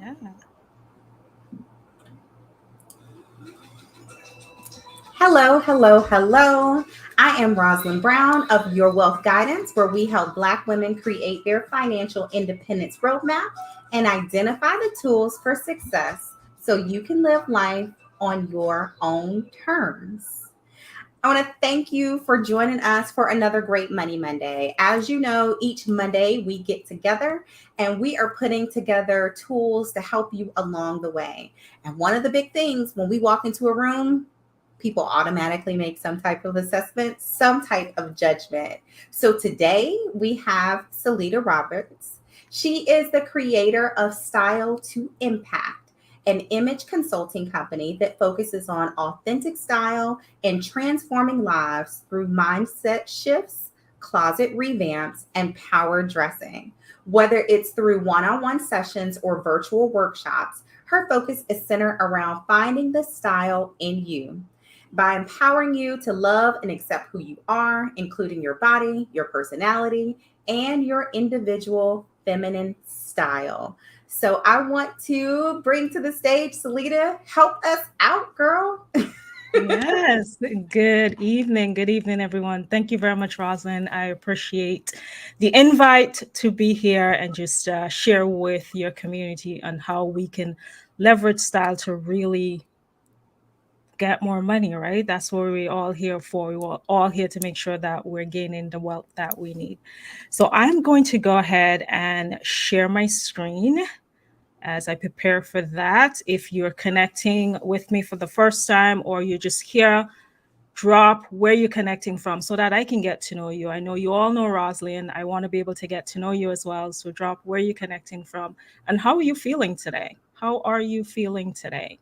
Yeah. Hello, hello, hello. I am Rosalind Brown of Your Wealth Guidance, where we help Black women create their financial independence roadmap and identify the tools for success so you can live life on your own terms. I want to thank you for joining us for another great Money Monday. As you know, each Monday we get together and we are putting together tools to help you along the way. And one of the big things when we walk into a room, people automatically make some type of assessment, some type of judgment. So today we have Solita Roberts. She is the creator of Style to Impact, an image consulting company that focuses on authentic style and transforming lives through mindset shifts, closet revamps, and power dressing. Whether it's through one on one sessions or virtual workshops, her focus is centered around finding the style in you by empowering you to love and accept who you are, including your body, your personality, and your individual feminine style. So I want to bring to the stage Salita. Help us out, girl. Yes. Good evening, everyone. Thank you very much, Rosalind. I appreciate the invite to be here and just share with your community on how we can leverage style to really get more money, right? That's what we're all here for. We're all here to make sure that we're gaining the wealth that we need. So I'm going to go ahead and share my screen as I prepare for that. If you're connecting with me for the first time or you're just here, drop where you're connecting from so that I can get to know you. I know you all know Rosalind. I want to be able to get to know you as well. So drop where you're connecting from and how are you feeling today? How are you feeling today?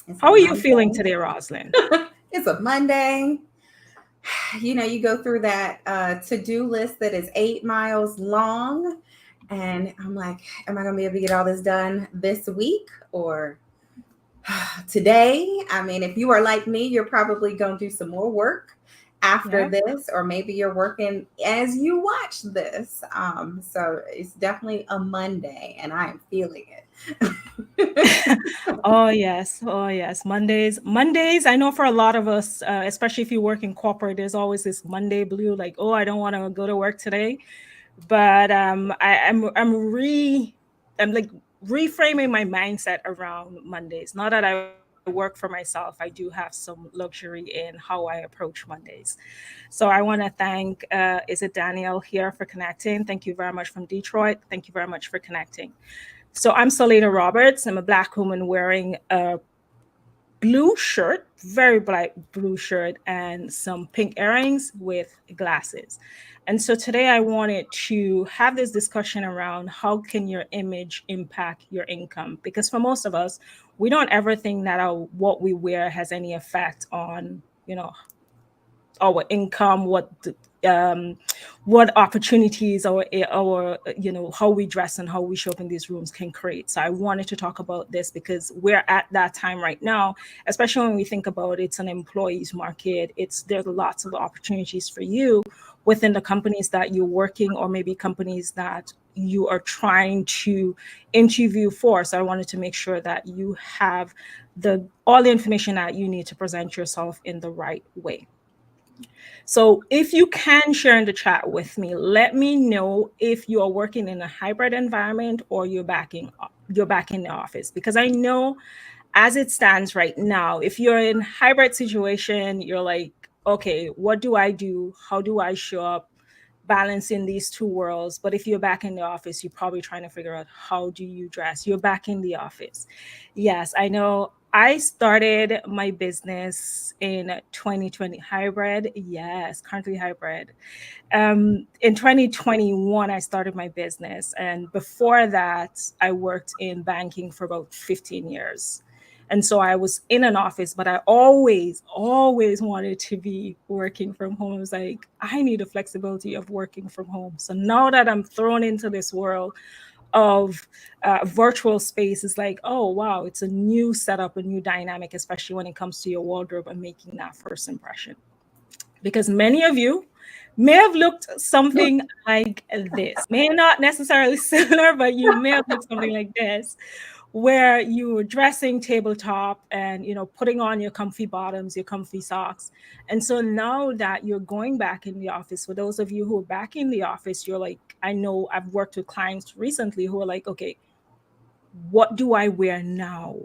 It's a How are you feeling Monday. today, Rosalind? It's a Monday. You know, you go through that to-do list that is 8 miles long, and I'm like, am I going to be able to get all this done this week or today? I mean, if you are like me, you're probably going to do some more work after Yeah. this, or maybe you're working as you watch this. So it's definitely a Monday, and I am feeling it. Oh yes, oh yes. Mondays. I know for a lot of us, especially if you work in corporate, there's always this Monday blue, like, oh, I don't want to go to work today. But I'm like reframing my mindset around Mondays. Now that I work for myself, I do have some luxury in how I approach Mondays. So I want to thank, is it Danielle here for connecting? Thank you very much from Detroit. Thank you very much for connecting. So I'm Solita Roberts. I'm a Black woman wearing a blue shirt, very bright blue shirt, and some pink earrings with glasses. And so today I wanted to have this discussion around how can your image impact your income? Because for most of us, we don't ever think that what we wear has any effect on, our income, um, what opportunities our how we dress and how we show up in these rooms can create. So I wanted to talk about this because we're at that time right now, especially when we think about it's an employees market. There's lots of opportunities for you within the companies that you're working or maybe companies that you are trying to interview for. So I wanted to make sure that you have the all the information that you need to present yourself in the right way. So if you can share in the chat with me, let me know if you are working in a hybrid environment or you're back in the office, because I know as it stands right now, if you're in hybrid situation, you're like, okay, what do I do? How do I show up? Balancing these two worlds. But if you're back in the office, you're probably trying to figure out how do you dress. You're back in the office. Yes, I know. I started my business in 2020 hybrid. Yes, currently hybrid. In 2021, I started my business. And before that, I worked in banking for about 15 years. And so I was in an office, but I always wanted to be working from home. I was like, I need the flexibility of working from home. So now that I'm thrown into this world of virtual space, it's like, oh, wow, it's a new setup, a new dynamic, especially when it comes to your wardrobe and making that first impression. Because may have looked something like this. May not necessarily similar, but you may have looked something like this, where you were dressing tabletop and putting on your comfy bottoms, your comfy socks. And so now that you're going back in the office, for those of you who are back in the office, you're like, I know I've worked with clients recently who are like, okay, what do I wear now?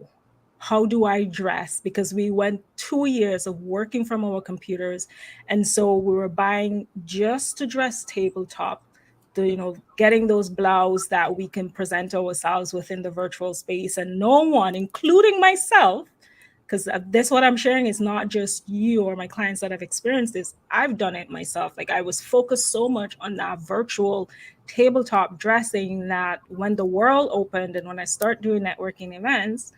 How do I dress? Because we went 2 years of working from our computers. And so we were buying just to dress tabletop, getting those blouse that we can present ourselves within the virtual space. And no one, including myself, because this what I'm sharing is not just you or my clients that have experienced this. I've done it myself. Like I was focused so much on that virtual tabletop dressing that when the world opened and when I start doing networking events,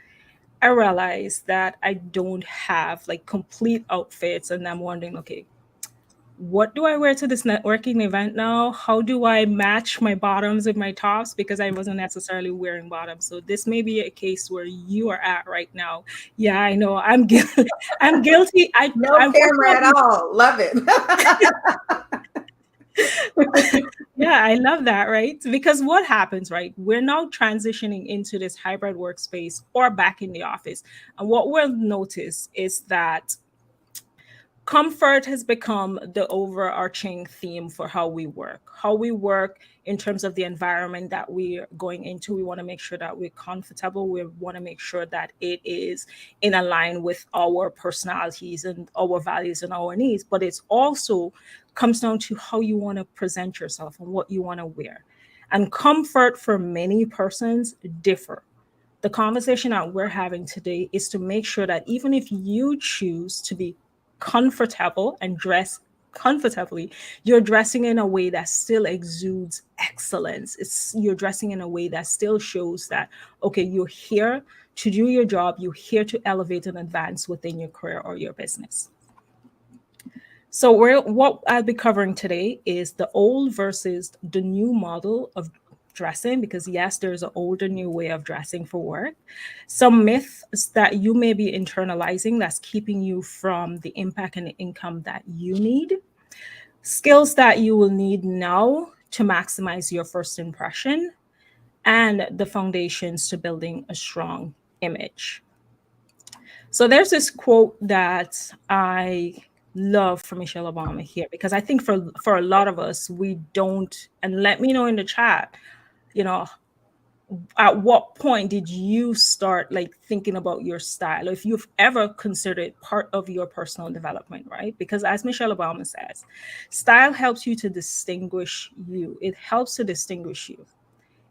I realized that I don't have like complete outfits, and I'm wondering, okay, what do I wear to this networking event now? How do I match my bottoms with my tops? Because I wasn't necessarily wearing bottoms. So this may be a case where you are at right now. Yeah, I know. I'm guilty. I'm guilty. No I work camera at on. all. Love it. Yeah, I love that, right? Because what happens, right? We're now transitioning into this hybrid workspace or back in the office. And what we'll notice is that comfort has become the overarching theme for how we work. How we work in terms of the environment that we're going into. We want to make sure that we're comfortable. We want to make sure that it is in align with our personalities and our values and our needs. But it's also comes down to how you want to present yourself and what you want to wear. And comfort for many persons differ. The conversation that we're having today is to make sure that even if you choose to be comfortable and dress comfortably, you're dressing in a way that still exudes excellence. It's you're dressing in a way that still shows that okay, you're here to do your job, you're here to elevate and advance within your career or your business. So what I'll be covering today is the old versus the new model of dressing, because yes, there's an older new way of dressing for work. Some myths that you may be internalizing that's keeping you from the impact and the income that you need. Skills that you will need now to maximize your first impression, and the foundations to building a strong image. So there's this quote that I love from Michelle Obama here, because I think for a lot of us we don't. And let me know in the chat, you know, at what point did you start like thinking about your style, or if you've ever considered it part of your personal development, right? Because as Michelle Obama says, style helps you to distinguish you. It helps to distinguish you.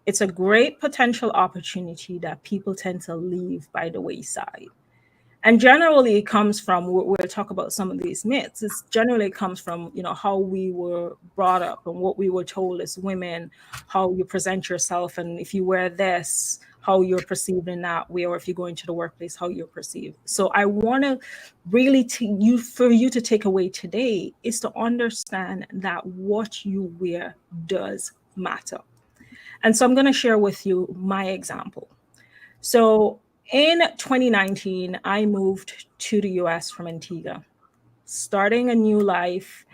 It's a great potential opportunity that people tend to leave by the wayside. And generally it comes from, we'll talk about some of these myths, it's generally comes from how we were brought up and what we were told as women, how you present yourself, and if you wear this, how you're perceived in that way, or if you go into the workplace, how you're perceived. So I want to really for you to take away today is to understand that what you wear does matter. And so I'm going to share with you my example. So in 2019, I moved to the US from Antigua, starting a new life.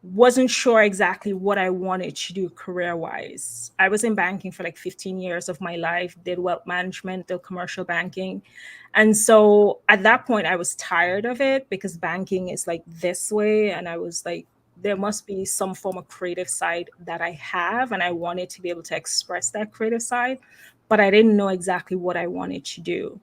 Wasn't sure exactly what I wanted to do career wise. I was in banking for like 15 years of my life, did wealth management, did commercial banking. And so at that point, I was tired of it because banking is like this way. And I was like, there must be some form of creative side that I have. And I wanted to be able to express that creative side, but I didn't know exactly what I wanted to do.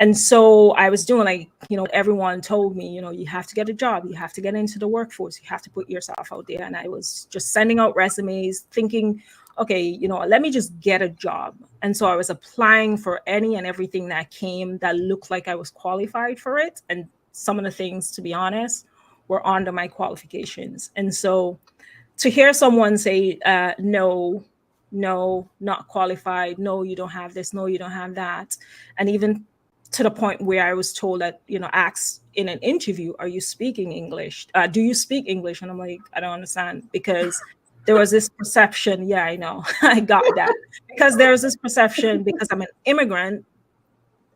And so I was doing like, everyone told me, you have to get a job, you have to get into the workforce, you have to put yourself out there. And I was just sending out resumes thinking, okay, let me just get a job. And so I was applying for any and everything that came that looked like I was qualified for it. And some of the things, to be honest, were under my qualifications. And so to hear someone say, no, no, not qualified, no, you don't have this, no, you don't have that. And even to the point where I was told that, asked in an interview, are you speaking English? Do you speak English? And I'm like, I don't understand, because there was this perception. Yeah, I know. I got that. Because there's this perception, because I'm an immigrant,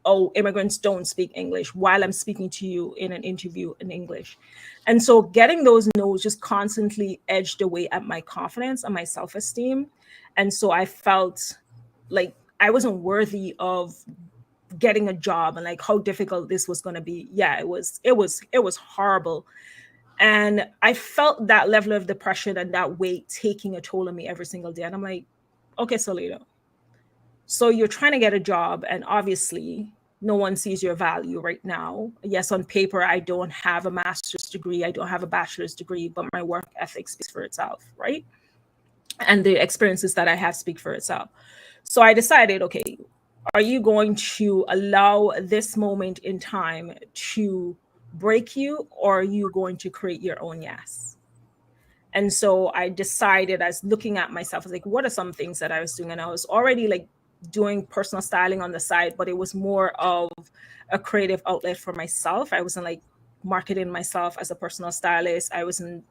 oh, immigrants don't speak English while I'm speaking to you in an interview in English. And so getting those no's just constantly edged away at my confidence and my self-esteem. And so I felt like I wasn't worthy of getting a job, and like how difficult this was going to be. Yeah, it was horrible. And I felt that level of depression and that weight taking a toll on me every single day. And I'm like, okay, Solita, so you're trying to get a job, and obviously no one sees your value right now. Yes, on paper, I don't have a master's degree, I don't have a bachelor's degree, but my work ethic speaks for itself, right? And the experiences that I have speak for itself. So I decided, okay, are you going to allow this moment in time to break you, or are you going to create your own yes? And so I decided, as looking at myself, I was like, what are some things that I was doing? And I was already like doing personal styling on the side, but it was more of a creative outlet for myself. I wasn't like marketing myself as a personal stylist. I wasn't,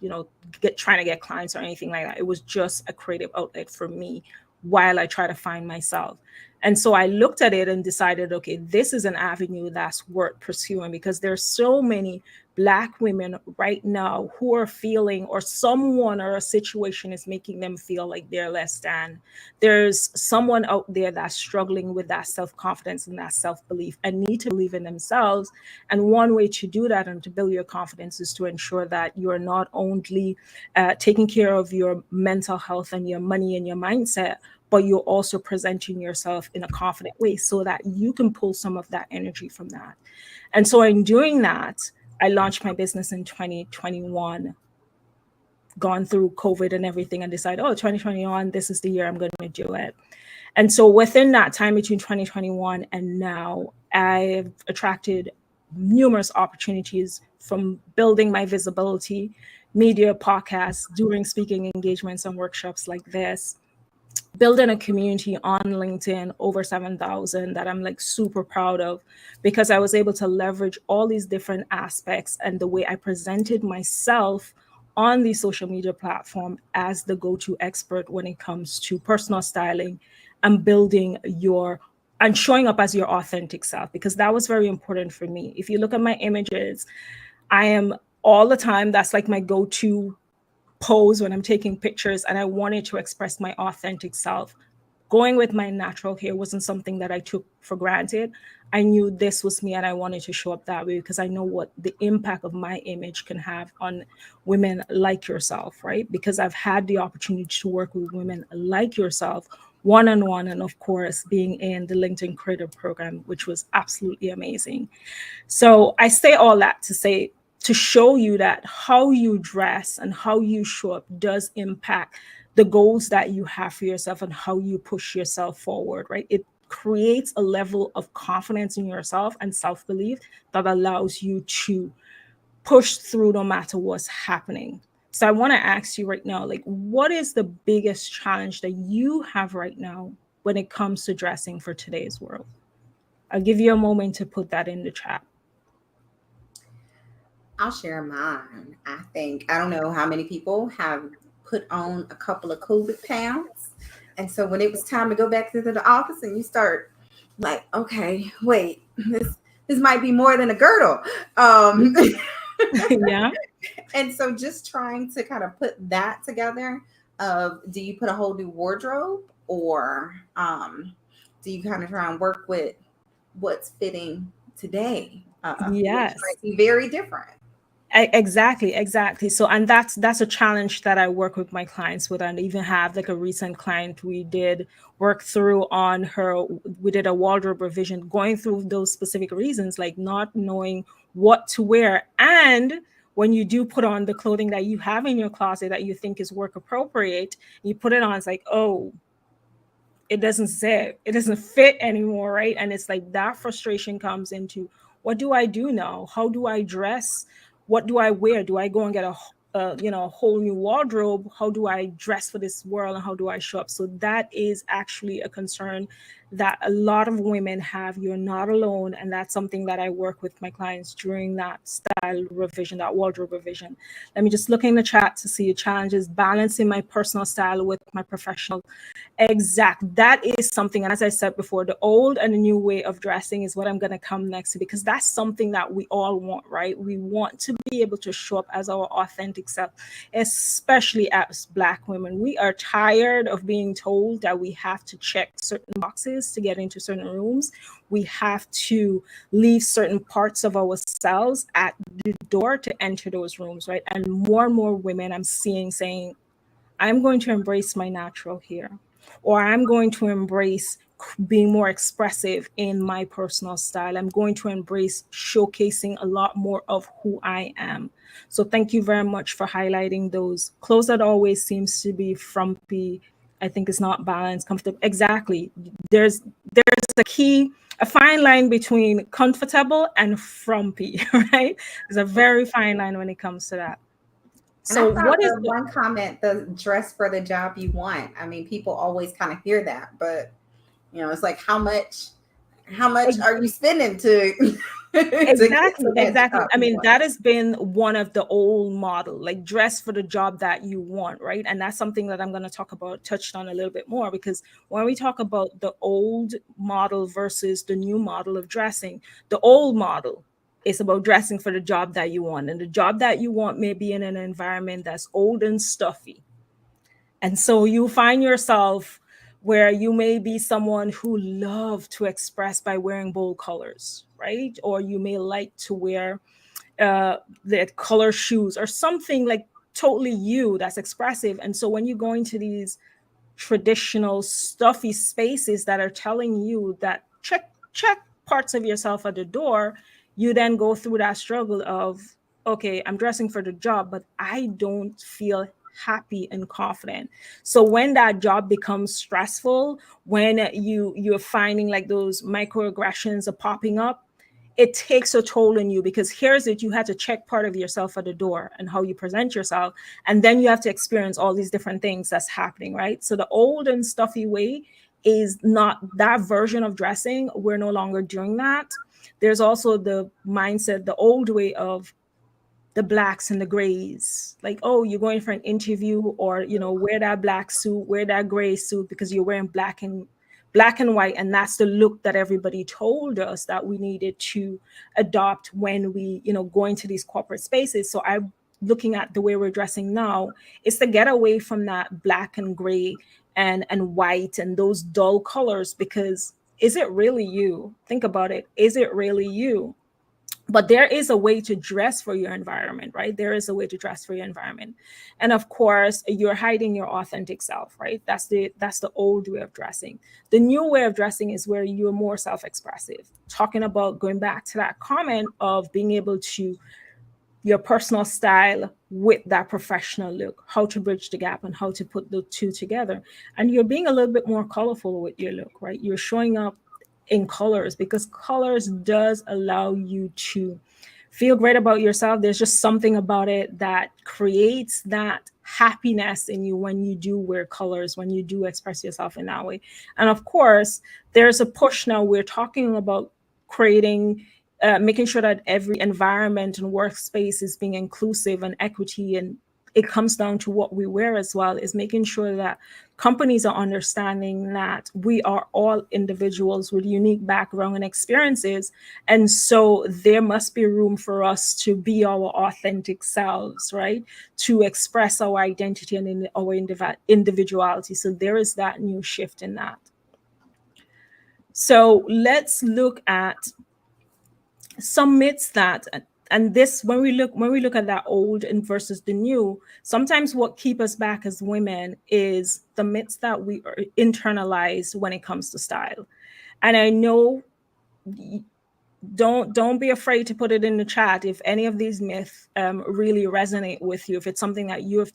trying to get clients or anything like that. It was just a creative outlet for me while I try to find myself. And so I looked at it and decided, okay, this is an avenue that's worth pursuing, because there's so many Black women right now who are feeling, or someone or a situation is making them feel like they're less than. There's someone out there that's struggling with that self-confidence and that self-belief and need to believe in themselves. And one way to do that and to build your confidence is to ensure that you're not only taking care of your mental health and your money and your mindset, but you're also presenting yourself in a confident way so that you can pull some of that energy from that. And so in doing that, I launched my business in 2021, gone through COVID and everything, and decided, oh, 2021, this is the year I'm going to do it. And so within that time between 2021 and now, I've attracted numerous opportunities, from building my visibility, media, podcasts, doing speaking engagements and workshops like this, building a community on LinkedIn, over 7,000, that I'm like super proud of, because I was able to leverage all these different aspects and the way I presented myself on the social media platform as the go-to expert when it comes to personal styling and building your and showing up as your authentic self, because that was very important for me. If you look at my images, I am all the time, that's like my go-to pose when I'm taking pictures, and I wanted to express my authentic self. Going with my natural hair wasn't something that I took for granted. I knew this was me, and I wanted to show up that way because I know what the impact of my image can have on women like yourself, right? Because I've had the opportunity to work with women like yourself one on one, and of course, being in the LinkedIn Creator Program, which was absolutely amazing. So I say all that to say, to show you that how you dress and how you show up does impact the goals that you have for yourself and how you push yourself forward, right? It creates a level of confidence in yourself and self-belief that allows you to push through no matter what's happening. So I want to ask you right now, like, what is the biggest challenge that you have right now when it comes to dressing for today's world? I'll give you a moment to put that in the chat. I'll share mine. I don't know how many people have put on a couple of COVID pounds. And so when it was time to go back to the office and you start like, okay, wait, this might be more than a girdle. Yeah. And so just trying to kind of put that together of, do you put a whole new wardrobe, or do you kind of try and work with what's fitting today? Which Yes. might be very different. Exactly. So, and that's a challenge that I work with my clients with. And even have like a recent client we did work through on her. We did a wardrobe revision, going through those specific reasons, like not knowing what to wear. And when you do put on the clothing that you have in your closet that you think is work appropriate, you put it on, it's like, oh, it doesn't zip, it doesn't fit anymore, right? And it's like that frustration comes into, what do I do now? How do I dress? What do I wear? Do I go and get a whole new wardrobe. How do I dress for this world, and how do I show up? So that is actually a concern that a lot of women have. You're not alone, and that's something that I work with my clients during that style revision, that wardrobe revision. Let me just look in the chat to see your challenges balancing my personal style with my professional. Exact. That is something. And as I said before, the old and the new way of dressing is what I'm going to come next to, because that's something that we all want, right? We want to be able to show up as our authentic self, especially as Black women. We are tired of being told that we have to check certain boxes to get into certain rooms. We have to leave certain parts of ourselves at the door to enter those rooms, right? And more women I'm seeing saying, I'm going to embrace my natural hair, or I'm going to embrace being more expressive in my personal style. I'm going to embrace showcasing a lot more of who I am. So thank you very much for highlighting those. Clothes that always seems to be frumpy, I think is not balanced, comfortable. Exactly. There's a fine line between comfortable and frumpy, right? There's a very fine line when it comes to that. And I So thought what is the one comment, the dress for the job you want. I mean, people always kind of hear that, but it's like how much the are you spending to to get Exactly, to that exactly. job I you mean, want? that has been one of the old model, like dress for the job that you want, right? And that's something that I'm going to talk about, touched on a little bit more, because when we talk about the old model versus the new model of dressing, the old model is about dressing for the job that you want. And the job that you want may be in an environment that's old and stuffy, and so you find yourself where you may be someone who love to express by wearing bold colors, right? Or you may like to wear uh, the color shoes or something like totally you that's expressive. And so when you go into these traditional stuffy spaces that are telling you that check parts of yourself at the door, you then go through that struggle of, okay, I'm dressing for the job, but I don't feel happy and confident. So when that job becomes stressful, when you're finding like those microaggressions are popping up, it takes a toll on you, because here's it, you had to check part of yourself at the door and how you present yourself, and then you have to experience all these different things that's happening, right? So the old and stuffy way is not that version of dressing. We're no longer doing that. There's also the mindset, the old way of the blacks and the grays, like, oh, you're going for an interview, or wear that black suit, wear that gray suit, because you're wearing black and white, and that's the look that everybody told us that we needed to adopt when we go into these corporate spaces. So I'm looking at the way we're dressing now is to get away from that black and gray and white and those dull colors, because is it really you? Think about it. Is it really you? But there is a way to dress for your environment, right? There is a way to dress for your environment. And of course, you're hiding your authentic self, right? That's the old way of dressing. The new way of dressing is where you're more self-expressive, talking about going back to that comment of being able to your personal style with that professional look, how to bridge the gap and how to put the two together. And you're being a little bit more colorful with your look, right? You're showing up in colors, because colors does allow you to feel great about yourself. There's just something about it that creates that happiness in you when you do wear colors, when you do express yourself in that way. And of course, there's a push now. We're talking about creating making sure that every environment and workspace is being inclusive and equity, and it comes down to what we wear as well, is making sure that companies are understanding that we are all individuals with unique background and experiences, and so there must be room for us to be our authentic selves, right? To express our identity and in our individuality. So there is that new shift in that. So let's look at some myths that, and this, when we look at that old and versus the new, sometimes what keep us back as women is the myths that we are internalized when it comes to style. And I know, don't be afraid to put it in the chat if any of these myths really resonate with you, if it's something that you have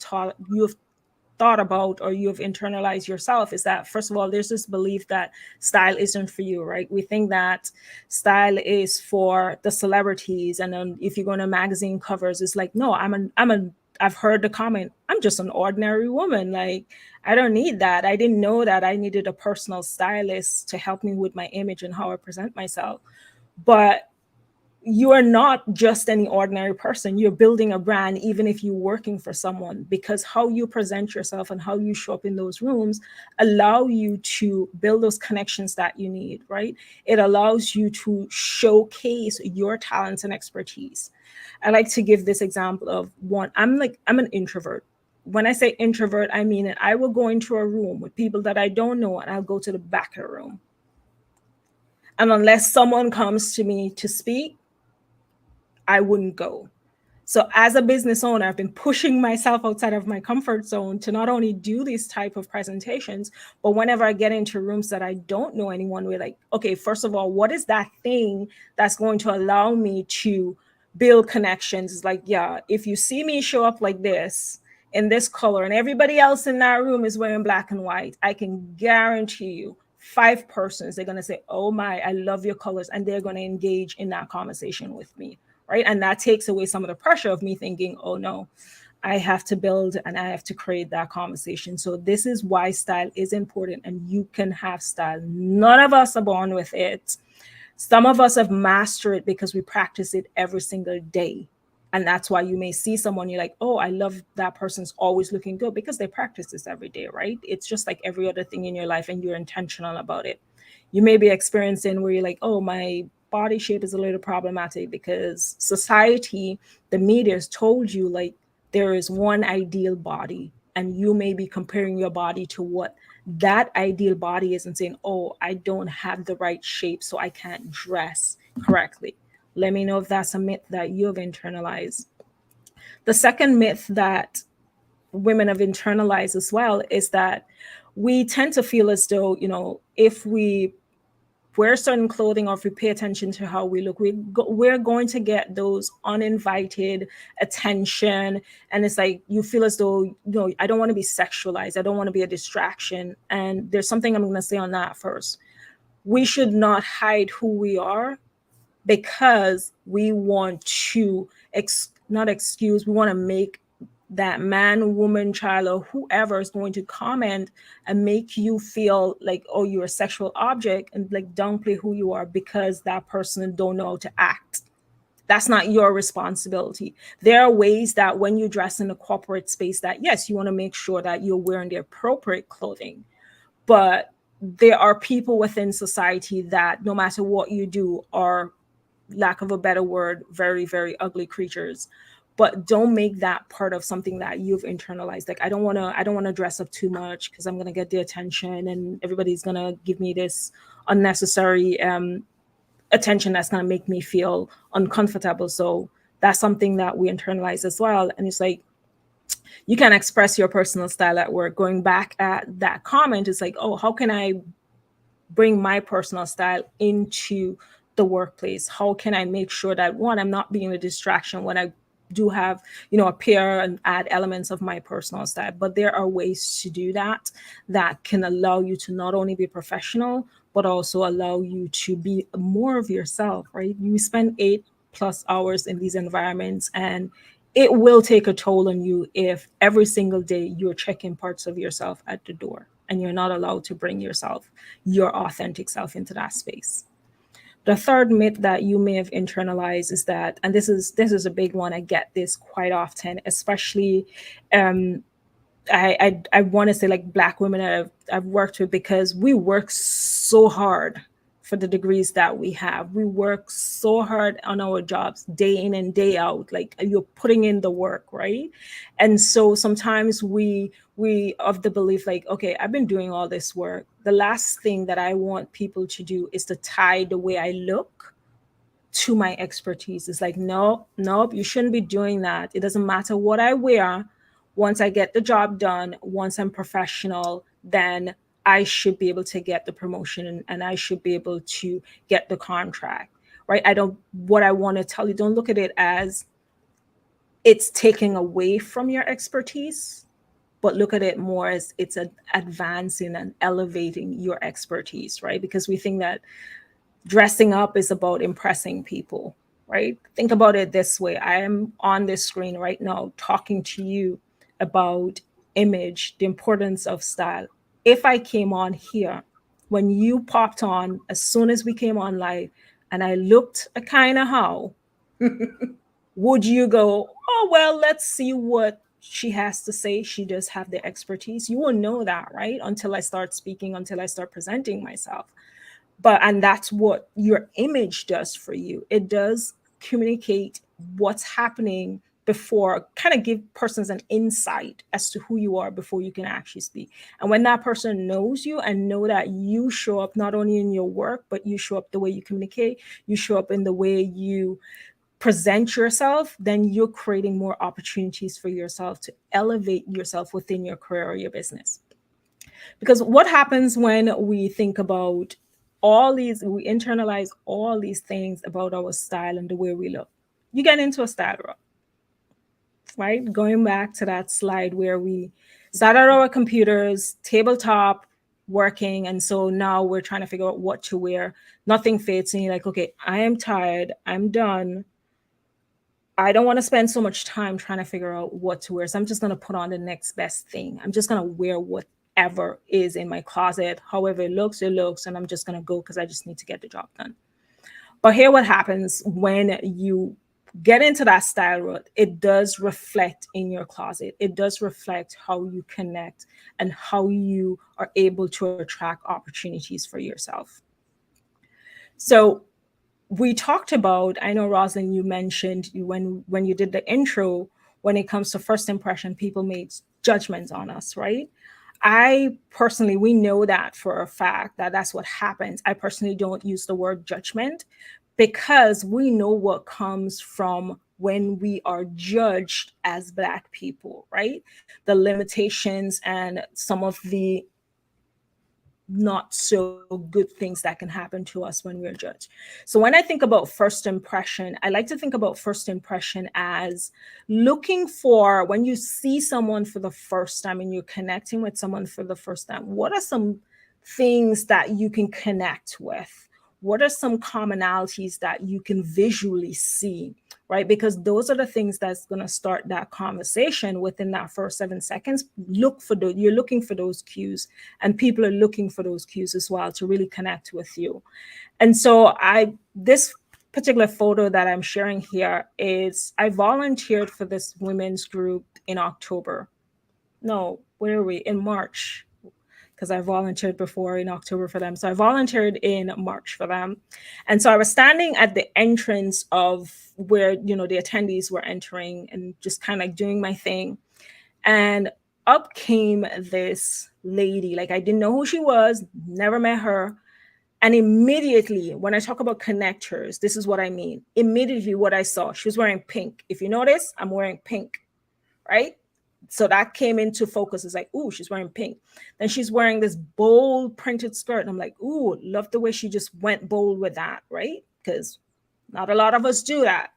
thought about or you have internalized yourself. Is that, first of all, there's this belief that style isn't for you, right? We think that style is for the celebrities, and then if you go on a magazine covers, it's like, no, I'm I've heard the comment, I'm just an ordinary woman. Like, I don't need that. I didn't know that I needed a personal stylist to help me with my image and how I present myself. But you are not just any ordinary person. You're building a brand, even if you're working for someone, because how you present yourself and how you show up in those rooms allow you to build those connections that you need, right? It allows you to showcase your talents and expertise. I like to give this example of one. I'm an introvert. When I say introvert, I mean it. I will go into a room with people that I don't know, and I'll go to the back of the room. And unless someone comes to me to speak, I wouldn't go. So as a business owner, I've been pushing myself outside of my comfort zone to not only do these type of presentations, but whenever I get into rooms that I don't know anyone, we're like, okay, first of all, what is that thing that's going to allow me to build connections? It's like, yeah, if you see me show up like this in this color and everybody else in that room is wearing black and white, I can guarantee you 5 persons, they're going to say, oh my, I love your colors. And they're going to engage in that conversation with me. Right. And that takes away some of the pressure of me thinking, oh no, I have to build and I have to create that conversation. So this is why style is important, and you can have style. None of us are born with it. Some of us have mastered it because we practice it every single day. And that's why you may see someone, you're like, oh, I love that person's always looking good, because they practice this every day, right? It's just like every other thing in your life, and you're intentional about it. You may be experiencing where you're like, oh, my body shape is a little problematic because society, the media has told you like there is one ideal body, and you may be comparing your body to what that ideal body is and saying, oh, I don't have the right shape, so I can't dress correctly. Let me know if that's a myth that you have internalized. The second myth that women have internalized as well is that we tend to feel as though, if we wear certain clothing or if we pay attention to how we look, we're going to get those uninvited attention. And it's like you feel as though, I don't want to be sexualized. I don't want to be a distraction. And there's something I'm going to say on that first. We should not hide who we are because we want to not excuse, we want to make that man, woman, child, or whoever is going to comment and make you feel like, oh, you're a sexual object, and like downplay who you are because that person don't know how to act. That's not your responsibility. There are ways that when you dress in a corporate space that, yes, you want to make sure that you're wearing the appropriate clothing, but there are people within society that no matter what you do are, lack of a better word, very, very ugly creatures. But don't make that part of something that you've internalized. Like, I don't want to dress up too much because I'm going to get the attention and everybody's going to give me this unnecessary attention that's going to make me feel uncomfortable. So that's something that we internalize as well. And it's like, you can express your personal style at work. Going back at that comment, it's like, oh, how can I bring my personal style into the workplace? How can I make sure that, one, I'm not being a distraction when I do have, appear and add elements of my personal style? But there are ways to do that that can allow you to not only be professional, but also allow you to be more of yourself, right? You spend 8+ hours in these environments, and it will take a toll on you if every single day you're checking parts of yourself at the door and you're not allowed to bring your authentic self into that space. The third myth that you may have internalized is that, and this is a big one. I get this quite often, especially um, I want to say like Black women I've worked with, because we work so hard for the degrees that we have. We work so hard on our jobs day in and day out. Like, you're putting in the work, right? And so sometimes we of the belief like, okay, I've been doing all this work. The last thing that I want people to do is to tie the way I look to my expertise. It's like, no, nope, you shouldn't be doing that. It doesn't matter what I wear. Once I get the job done, once I'm professional, then I should be able to get the promotion, and I should be able to get the contract, right? What I want to tell you, don't look at it as it's taking away from your expertise, but look at it more as it's advancing and elevating your expertise, right? Because we think that dressing up is about impressing people, right? Think about it this way. I am on this screen right now talking to you about image, the importance of style. If I came on here, when you popped on, as soon as we came on live, and I looked a kind of how, would you go, oh, well, let's see what she has to say? She does have the expertise. You will know that, right? Until I start speaking, until I start presenting myself. And that's what your image does for you. It does communicate what's happening before, kind of give persons an insight as to who you are before you can actually speak. And when that person knows you and know that you show up not only in your work, but you show up the way you communicate, you show up in the way you present yourself, then you're creating more opportunities for yourself to elevate yourself within your career or your business. Because what happens when we think about all these, we internalize all these things about our style and the way we look? You get into a style rut, right? Going back to that slide where we sat at our computers, tabletop, working. And so now we're trying to figure out what to wear. Nothing fits. And you're like, okay, I am tired. I'm done. I don't want to spend so much time trying to figure out what to wear. So I'm just going to put on the next best thing. I'm just going to wear whatever is in my closet. However it looks, it looks. And I'm just going to go because I just need to get the job done. But here, what happens when you get into that style rut, it does reflect in your closet. It does reflect how you connect and how you are able to attract opportunities for yourself. So we talked about, I know, Rosalind, you mentioned when you did the intro, when it comes to first impression, people made judgments on us, right? I personally, we know that for a fact that that's what happens. I personally don't use the word judgment because we know what comes from when we are judged as Black people, right? The limitations and some of the not so good things that can happen to us when we're judged. So when I think about first impression, I like to think about first impression as looking for, when you see someone for the first time and you're connecting with someone for the first time, what are some things that you can connect with? What are some commonalities that you can visually see? Right? Because those are the things that's going to start that conversation within that first 7 seconds. Look for those, you're looking for those cues, and people are looking for those cues as well to really connect with you. And so this particular photo that I'm sharing here is, I volunteered for this women's group in October. No, where are we? In March, because I volunteered before in October for them. So I volunteered in March for them. And so I was standing at the entrance of where, the attendees were entering and just kind of like doing my thing. And up came this lady. Like, I didn't know who she was, never met her. And immediately, when I talk about connectors, this is what I mean. Immediately, what I saw, she was wearing pink. If you notice, I'm wearing pink, right? So that came into focus. It's like, ooh, she's wearing pink. Then she's wearing this bold printed skirt. And I'm like, ooh, love the way she just went bold with that, right? Because not a lot of us do that.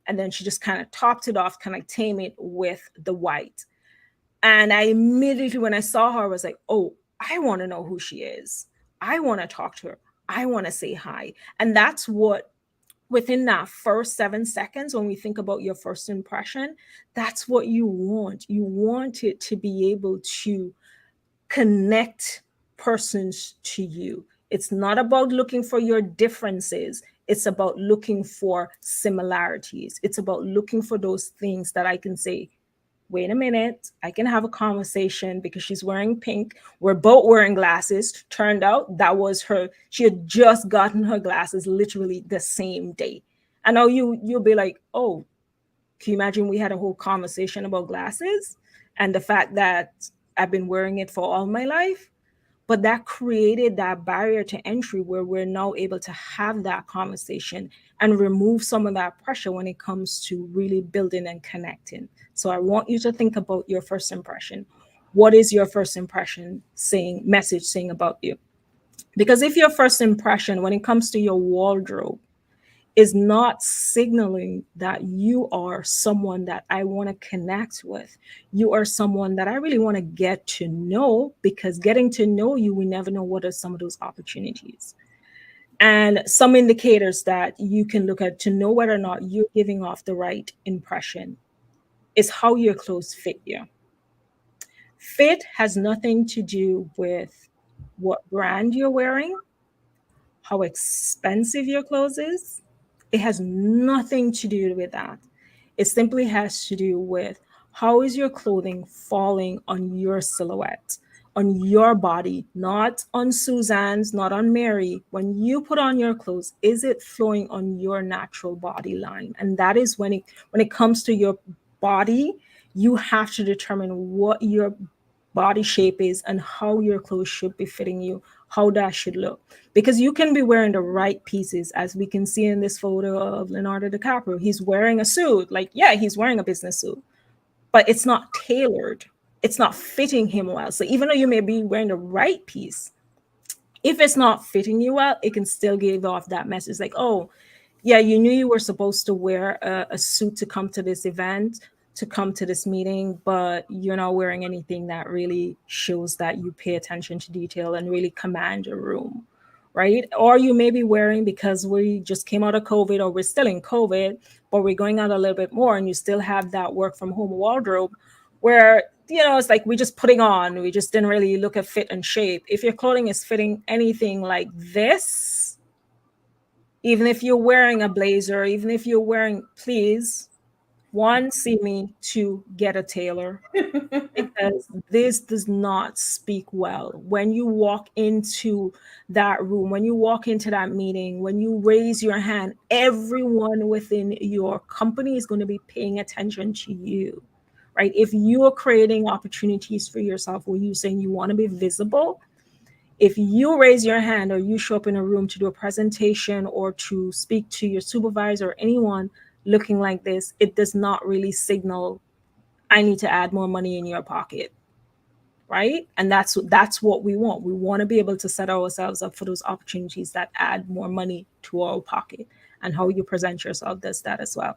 And then she just kind of topped it off, kind of tame it with the white. And I immediately, when I saw her, I was like, oh, I want to know who she is. I want to talk to her. I want to say hi. And that's what, within that first 7 seconds, when we think about your first impression, that's what you want. You want it to be able to connect persons to you. It's not about looking for your differences. It's about looking for similarities. It's about looking for those things that I can say, wait a minute, I can have a conversation because she's wearing pink. We're both wearing glasses. Turned out that was her. She had just gotten her glasses literally the same day. I know you'll be like, oh, can you imagine we had a whole conversation about glasses and the fact that I've been wearing it for all my life? But that created that barrier to entry where we're now able to have that conversation and remove some of that pressure when it comes to really building and connecting. So I want you to think about your first impression. What is your first impression message saying about you? Because if your first impression when it comes to your wardrobe is not signaling that you are someone that I want to connect with. You are someone that I really want to get to know, because getting to know you, we never know what are some of those opportunities. And some indicators that you can look at to know whether or not you're giving off the right impression is how your clothes fit you. Fit has nothing to do with what brand you're wearing, how expensive your clothes is. It has nothing to do with that. It simply has to do with how is your clothing falling on your silhouette, on your body, not on Suzanne's, not on Mary. When you put on your clothes, is it flowing on your natural body line? And that is when it comes to your body, you have to determine what your body shape is and how your clothes should be fitting you, how that should look. Because you can be wearing the right pieces, as we can see in this photo of Leonardo DiCaprio. He's wearing a suit, like, yeah, he's wearing a business suit, but it's not tailored. It's not fitting him well. So even though you may be wearing the right piece, if it's not fitting you well, it can still give off that message like, oh, yeah, you knew you were supposed to wear a suit to come to this event, to come to this meeting, but you're not wearing anything that really shows that you pay attention to detail and really command a room, right? Or you may be wearing, because we just came out of COVID or we're still in COVID, but we're going out a little bit more and you still have that work from home wardrobe where, it's like we just putting on, we just didn't really look at fit and shape. If your clothing is fitting anything like this, even if you're wearing a blazer, even if you're wearing, please, one, see me, two, get a tailor, because this does not speak well. When you walk into that room, when you walk into that meeting, when you raise your hand, everyone within your company is going to be paying attention to you, right? If you are creating opportunities for yourself where you're saying you want to be visible, if you raise your hand or you show up in a room to do a presentation or to speak to your supervisor or anyone looking like this, it does not really signal, I need to add more money in your pocket, right? And that's what we want. We want to be able to set ourselves up for those opportunities that add more money to our pocket. And how you present yourself does that as well.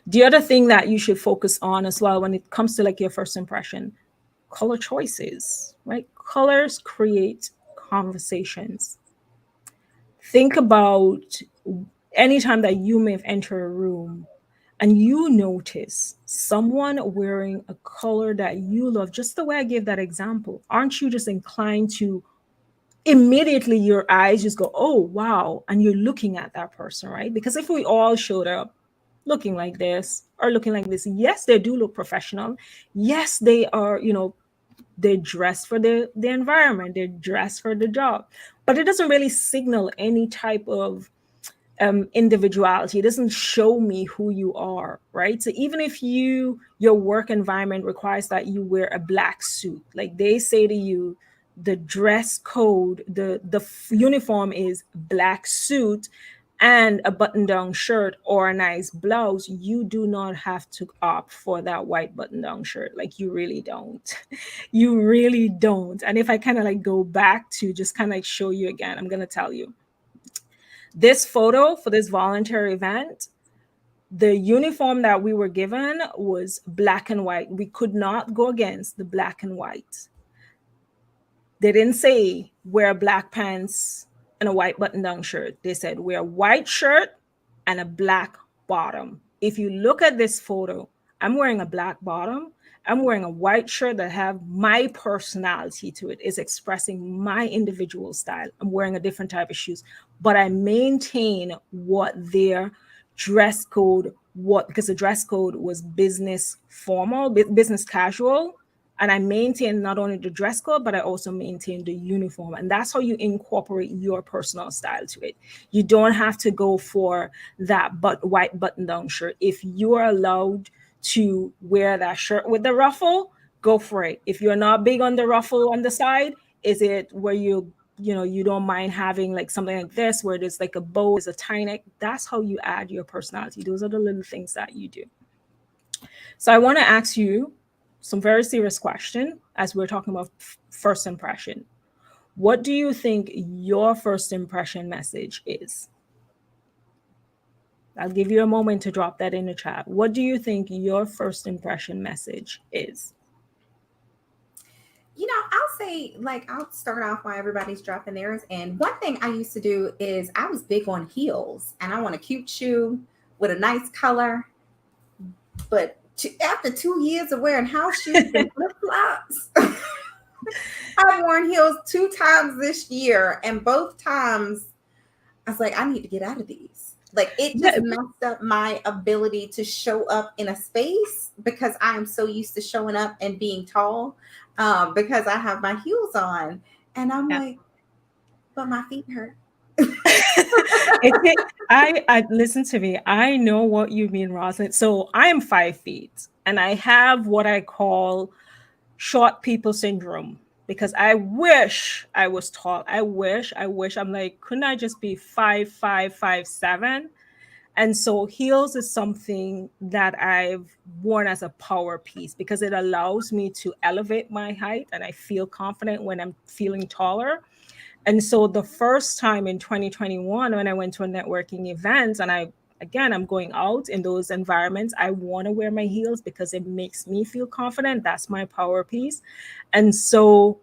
The other thing that you should focus on as well when it comes to like your first impression, color choices, right? Colors create conversations. Think about anytime that you may have entered a room and you notice someone wearing a color that you love, just the way I gave that example, aren't you just inclined to immediately your eyes just go, oh, wow, and you're looking at that person, right? Because if we all showed up looking like this or looking like this, yes, they do look professional. Yes, they are, they're dressed for the environment, they're dressed for the job, but it doesn't really signal any type of individuality. It doesn't show me who you are, right? So even if your work environment requires that you wear a black suit, like they say to you, the dress code, the uniform is black suit and a button down shirt or a nice blouse, you do not have to opt for that white button down shirt. Like you really don't. You really don't. And if I kind of like go back to just kind of like show you again, I'm going to tell you this photo for this voluntary event, the uniform that we were given was black and white. We could not go against the black and white. They didn't say wear black pants and a white button down shirt. They said wear a white shirt and a black bottom. If you look at this photo, I'm wearing a black bottom. I'm wearing a white shirt that have my personality to it. It's expressing my individual style. I'm wearing a different type of shoes, but I maintain what their dress code, what, because the dress code was business formal, business casual, and I maintain not only the dress code, but I also maintain the uniform. And that's how you incorporate your personal style to it. You don't have to go for that white button down shirt. If you are allowed to wear that shirt with the ruffle, go for it. If you're not big on the ruffle on the side, is it where you don't mind having like something like this where there's like a bow, is a tie neck? That's how you add your personality. Those are the little things that you do. So I want to ask you some very serious question as we're talking about first impression. What do you think your first impression message is? I'll give you a moment to drop that in the chat. What do you think your first impression message is? I'll say, like, I'll start off while everybody's dropping theirs. And one thing I used to do is I was big on heels, and I want a cute shoe with a nice color. But after 2 years of wearing house shoes and flip flops, I've worn heels 2 times this year, and both times I was like, I need to get out of these. Like, it Yeah, just messed up my ability to show up in a space because I am so used to showing up and being tall, because I have my heels on. And I'm yeah. like, but my feet hurt. I listen to me. I know what you mean, Rosalind. So I am 5 feet, and I have what I call short people syndrome because I wish I was tall. I wish. I'm like, couldn't I just be 5'5", 5'7"? And so heels is something that I've worn as a power piece because it allows me to elevate my height and I feel confident when I'm feeling taller. And so the first time in 2021, when I went to a networking event and I'm going out in those environments, I want to wear my heels because it makes me feel confident. That's my power piece. And so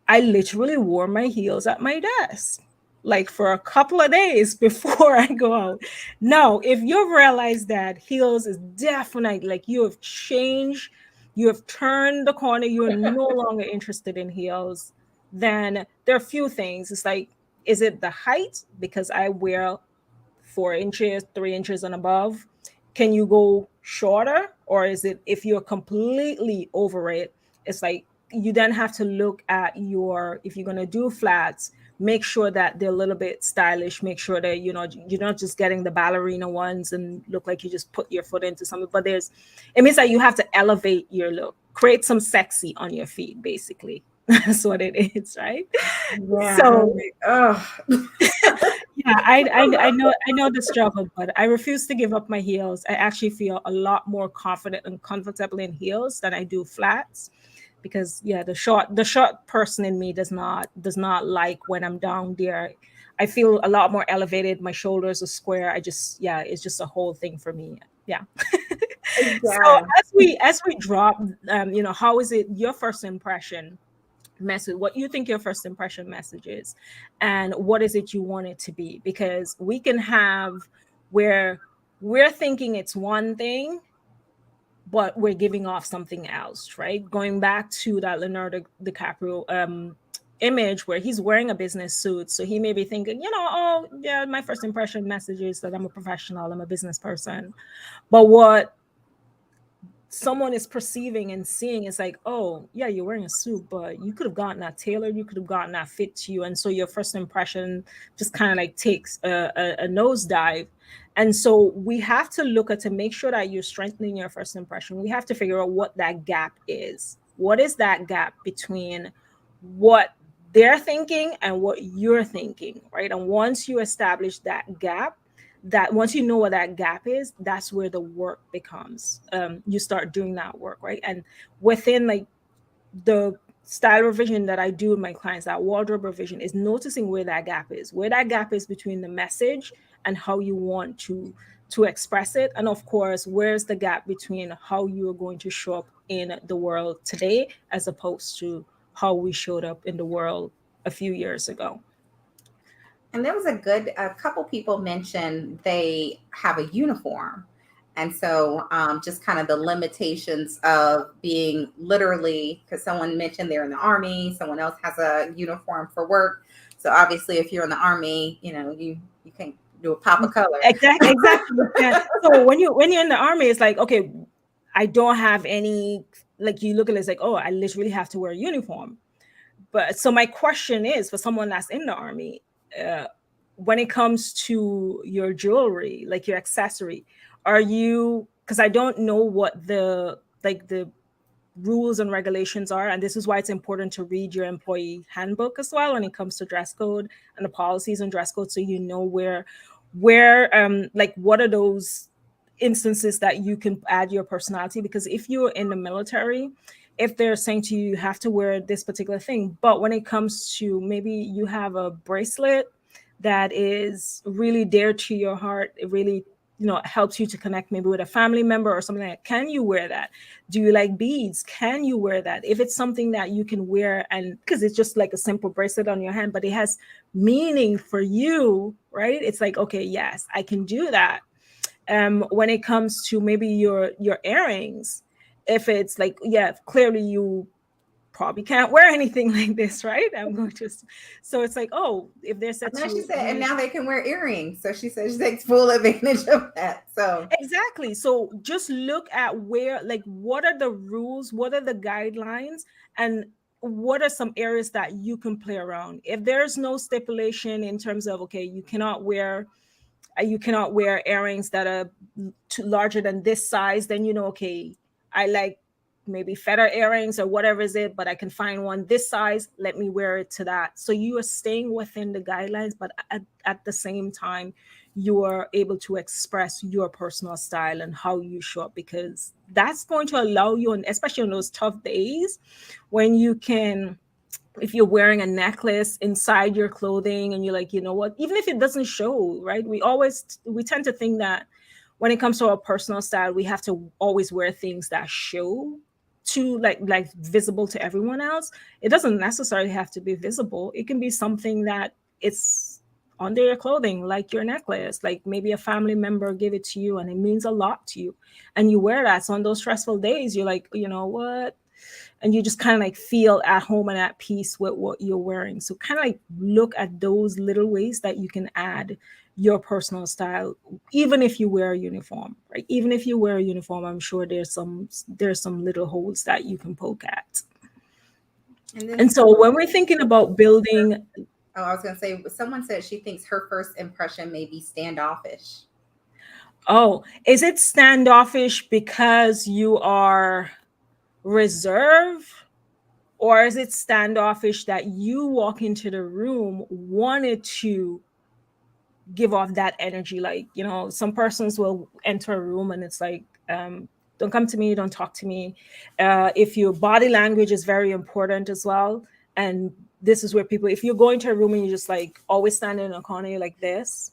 I literally wore my heels at my desk, like for a couple of days before I go out. Now, if you've realized that heels is definitely like you have changed, you have turned the corner, you're no longer interested in heels, then there are a few things. It's like, is it the height? Because I wear 4 inches, 3 inches and above. Can you go shorter? Or is it if you're completely over it, it's like you then have to look at if you're gonna do flats, make sure that they're a little bit stylish, make sure that you're not just getting the ballerina ones and look like you just put your foot into something. But it means that you have to elevate your look, create some sexy on your feet, basically. That's what it is, right? Yeah. I'm So like, oh. yeah, I know the struggle, but I refuse to give up my heels. I actually feel a lot more confident and comfortable in heels than I do flats because yeah, the short person in me does not like when I'm down there. I feel a lot more elevated. My shoulders are square. Yeah, it's just a whole thing for me. Yeah. So Yeah. as we drop, how is it your first impression message, what you think your first impression message is, and what is it you want it to be? Because we can have where we're thinking it's one thing but we're giving off something else, right? Going back to that Leonardo DiCaprio image where he's wearing a business suit, so he may be thinking, oh yeah, my first impression message is that I'm a professional, I'm a business person. But what someone is perceiving and seeing is like, oh yeah, you're wearing a suit, but you could have gotten that tailored, you could have gotten that fit to you. And so your first impression just kind of like takes a nosedive. And so we have to look at to make sure that you're strengthening your first impression. We have to figure out what that gap is. What is that gap between what they're thinking and what you're thinking, right? And once you establish that gap, that once you know what that gap is, that's where the work becomes. You start doing that work, right? And within like the style revision that I do with my clients, that wardrobe revision is noticing where that gap is between the message and how you want to express it. And of course, where's the gap between how you are going to show up in the world today as opposed to how we showed up in the world a few years ago. And there was a couple people mentioned they have a uniform. And so, just kind of the limitations of being literally, because someone mentioned they're in the army, someone else has a uniform for work. So obviously, if you're in the army, you can't do a pop of color. Exactly. Yeah. So when you're in the army, it's like, okay, I don't have any, like you look at it, it's like, oh, I literally have to wear a uniform. But so my question is for someone that's in the army, uh, when it comes to your jewelry, like your accessory, are you, because I don't know what the rules and regulations are, and this is why it's important to read your employee handbook as well when it comes to dress code and the policies and dress code, so you know where like what are those instances that you can add your personality. Because if you're in the military, if they're saying to you you have to wear this particular thing, but when it comes to maybe you have a bracelet that is really dear to your heart, it really helps you to connect maybe with a family member or something like that, can you wear that? Do you like beads? Can you wear that? If it's something that you can wear, and because it's just like a simple bracelet on your hand, but it has meaning for you, right? It's like, okay, yes, I can do that. When it comes to maybe your earrings, if it's like, yeah, clearly you probably can't wear anything like this, right? I'm going to, so it's like, oh, if they said No, to she you, said, and we now they can wear earrings. So she said she takes full advantage of that. So exactly, so just look at where, like, what are the rules, what are the guidelines, and what are some areas that you can play around. If there's no stipulation in terms of, okay, you cannot wear earrings that are too larger than this size, then okay, I like maybe feather earrings or whatever is it, but I can find one this size, let me wear it to that. So you are staying within the guidelines, but at the same time, you are able to express your personal style and how you show up, because that's going to allow you, and especially on those tough days when you can, if you're wearing a necklace inside your clothing and you're like, you know what, even if it doesn't show, right? We tend to think that when it comes to our personal style, we have to always wear things that show, to like visible to everyone else. It doesn't necessarily have to be visible. It can be something that it's under your clothing, like your necklace, like maybe a family member gave it to you and it means a lot to you, and you wear that. So on those stressful days, you're like, you know what, and you just kind of like feel at home and at peace with what you're wearing. So kind of like look at those little ways that you can add your personal style, even if you wear a uniform, right? Even if you wear a uniform, I'm sure there's some little holes that you can poke at. and then And so when we're thinking about building, oh, I was going to say, someone said she thinks her first impression may be standoffish. oh, is it standoffish because you are reserved, or is it standoffish that you walk into the room wanted to give off that energy? Like, some persons will enter a room and it's like, don't come to me, don't talk to me. If your body language is very important as well, and this is where people, if you're going to a room and you're just like always standing in a corner, you're like this,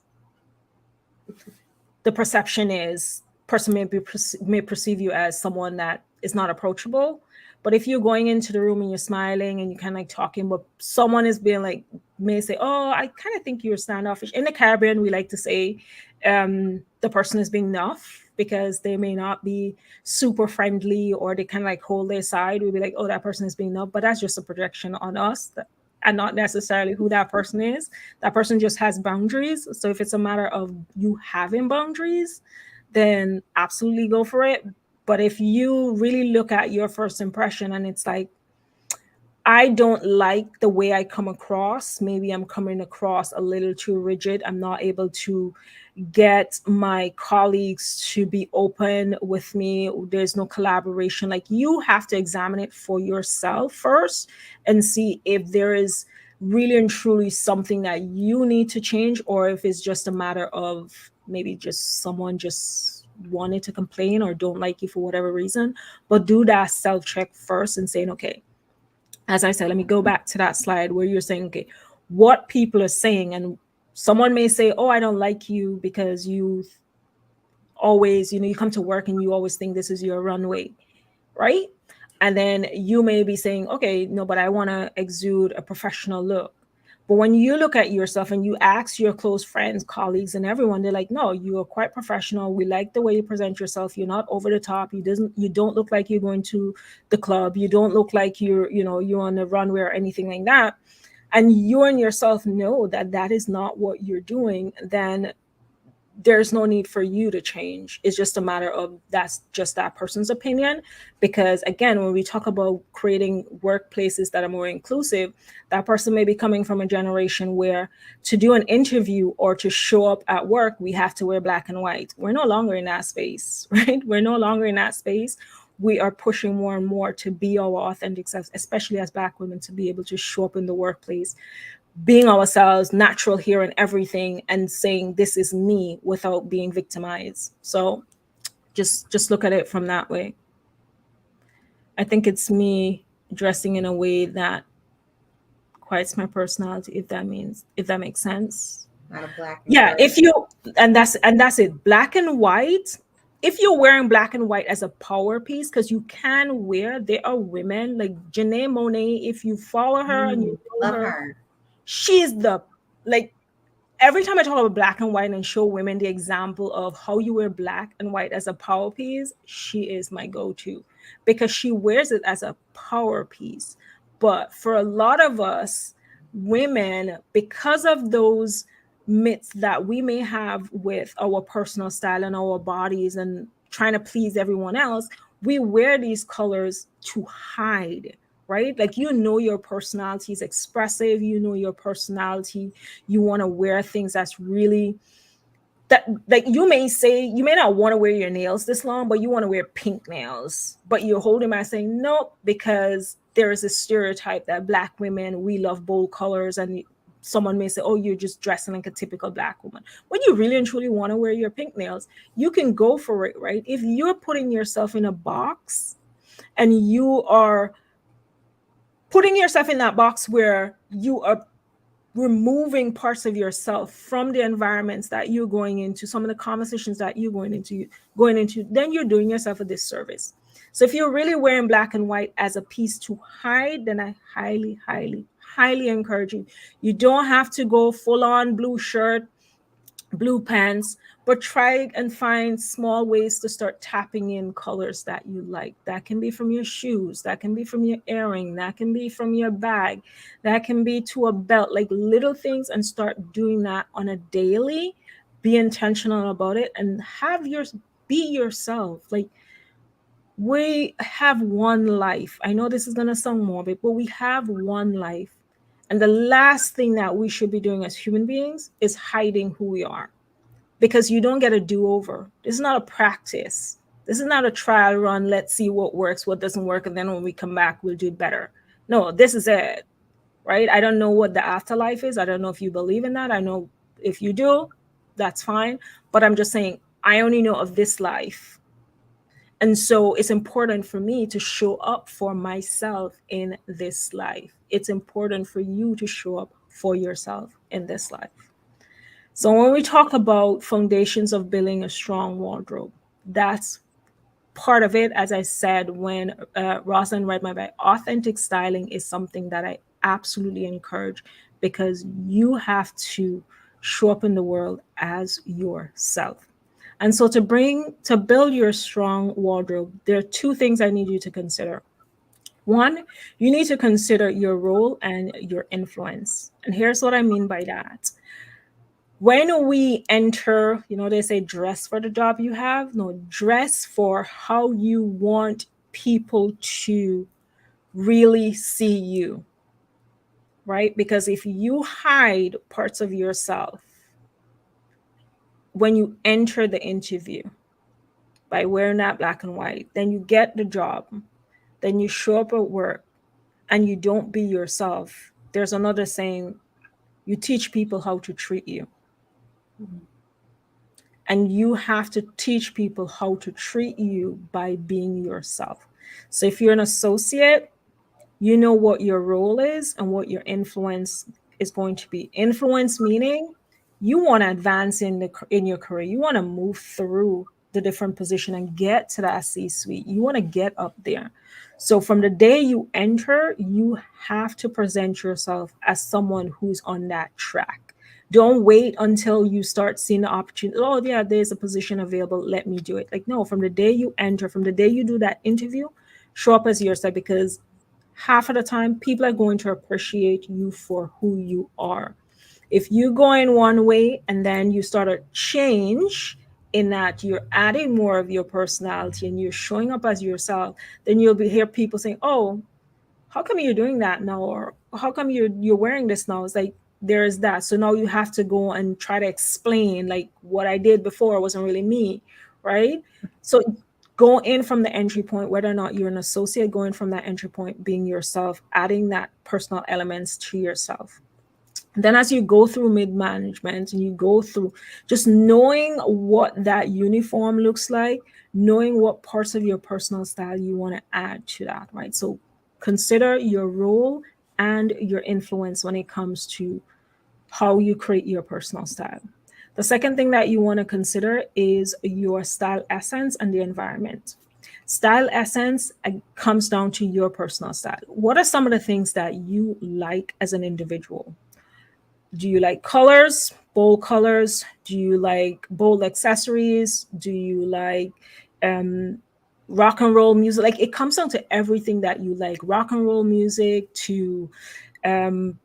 the perception is person may perceive you as someone that is not approachable. But if you're going into the room and you're smiling and you're kind of like talking, but someone is being like, may say, oh, I kind of think you're standoffish. In the Caribbean, we like to say the person is being nuff, because they may not be super friendly, or they kind of like hold their side. We'll be like, oh, that person is being nuff, but that's just a projection on us, and not necessarily who that person is. That person just has boundaries. So if it's a matter of you having boundaries, then absolutely go for it. But if you really look at your first impression and it's like, I don't like the way I come across, maybe I'm coming across a little too rigid, I'm not able to get my colleagues to be open with me, there's no collaboration, like, you have to examine it for yourself first and see if there is really and truly something that you need to change, or if it's just a matter of maybe just someone just wanted to complain or don't like you for whatever reason. But do that self check first and saying, okay, as I said, let me go back to that slide where you're saying, okay, what people are saying. And someone may say, oh, I don't like you because you always, you come to work and you always think this is your runway, right? And then you may be saying, okay, no, but I want to exude a professional look. But when you look at yourself and you ask your close friends, colleagues, and everyone, they're like, no, you are quite professional. We like the way you present yourself. You're not over the top. You don't look like you're going to the club. You don't look like you're on the runway or anything like that. And you and yourself know that that is not what you're doing. Then there's no need for you to change. It's just a matter of that's just that person's opinion. Because again, when we talk about creating workplaces that are more inclusive, that person may be coming from a generation where to do an interview or to show up at work, we have to wear black and white. We're no longer in that space, right? We're no longer in that space. We are pushing more and more to be our authentic selves, especially as Black women, to be able to show up in the workplace being ourselves, natural here and everything, and saying this is me without being victimized. So just look at it from that way. I think it's me dressing in a way that quiets my personality, if that makes sense. Not a black and Yeah, gray. if you and that's it. Black and white. If you're wearing black and white as a power piece, because you can wear, there are women like Janae Monet. If you follow her and you know Love her, her. she's the like every time I talk about black and white and show women the example of how you wear black and white as a power piece, she is my go-to because she wears it as a power piece. But for a lot of us women, because of those myths that we may have with our personal style and our bodies and trying to please everyone else, we wear these colors to hide, right? Like, you know, your personality is expressive, you know, your personality, you want to wear things that's really that, like, you may say you may not want to wear your nails this long, but you want to wear pink nails, but you're holding back saying nope, because there is a stereotype that black women, we love bold colors, and someone may say, oh, you're just dressing like a typical black woman. When you really and truly want to wear your pink nails, you can go for it, right? If you're putting yourself in a box and you are putting yourself in that box where you are removing parts of yourself from the environments that you're going into, some of the conversations that you're going into, then you're doing yourself a disservice. So if you're really wearing black and white as a piece to hide, then I highly, highly, highly encourage you. You don't have to go full on blue shirt, blue pants, but try and find small ways to start tapping in colors that you like. That can be from your shoes, that can be from your earring, that can be from your bag, that can be to a belt, like little things, and start doing that on a daily. Be intentional about it and be yourself. Like, we have one life. I know this is going to sound morbid, but we have one life. And the last thing that we should be doing as human beings is hiding who we are, because you don't get a do-over. This is not a practice. This is not a trial run. Let's see what works, what doesn't work, and then when we come back, we'll do better. No, this is it, right? I don't know what the afterlife is. I don't know if you believe in that. I know if you do, that's fine. But I'm just saying, I only know of this life. And so it's important for me to show up for myself in this life. It's important for you to show up for yourself in this life. So when we talk about foundations of building a strong wardrobe, that's part of it. As I said, when Rosalind read my book, authentic styling is something that I absolutely encourage, because you have to show up in the world as yourself. And so to build your strong wardrobe, there are two things I need you to consider. One, you need to consider your role and your influence. And here's what I mean by that. When we enter, they say dress for the job you have. No, dress for how you want people to really see you, right? Because if you hide parts of yourself when you enter the interview by wearing that black and white, then you get the job, then you show up at work and you don't be yourself. There's another saying, you teach people how to treat you. And you have to teach people how to treat you by being yourself. So if you're an associate, you know what your role is and what your influence is going to be. Influence meaning you want to advance in your career. You want to move through the different position and get to that C-suite. You want to get up there. So from the day you enter, you have to present yourself as someone who's on that track. Don't wait until you start seeing the opportunity. Oh, yeah, there's a position available. Let me do it. Like, no, from the day you enter, from the day you do that interview, show up as yourself, because half of the time people are going to appreciate you for who you are. If you go in one way and then you start to change in that you're adding more of your personality and you're showing up as yourself, then you'll be hear people saying, oh, how come you're doing that now, or how come you're wearing this now? It's like, there is that. So now you have to go and try to explain, like, what I did before wasn't really me, right? So go in from the entry point, whether or not you're an associate, going from that entry point, being yourself, adding that personal elements to yourself. And then as you go through mid management and you go through just knowing what that uniform looks like, knowing what parts of your personal style you want to add to that, right? So consider your role and your influence when it comes to how you create your personal style. The second thing that you want to consider is your style essence and the environment. Style essence comes down to your personal style. What are some of the things that you like as an individual? Do you like colors, bold colors? Do you like bold accessories? Do you like um, rock and roll music? Like, it comes down to everything that you like, rock and roll music to um,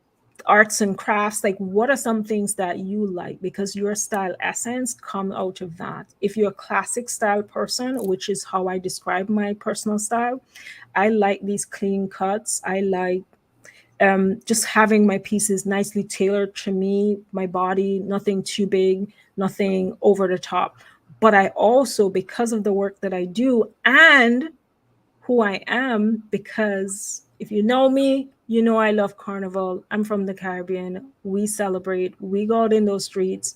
arts and crafts. Like, what are some things that you like? Because your style essence come out of that. If you're a classic style person, which is how I describe my personal style, I like these clean cuts. I like just having my pieces nicely tailored to me, my body, nothing too big, nothing over the top. But I also, because of the work that I do and who I am, because if you know me, you know I love carnival. I'm from the Caribbean. We celebrate, we go out in those streets,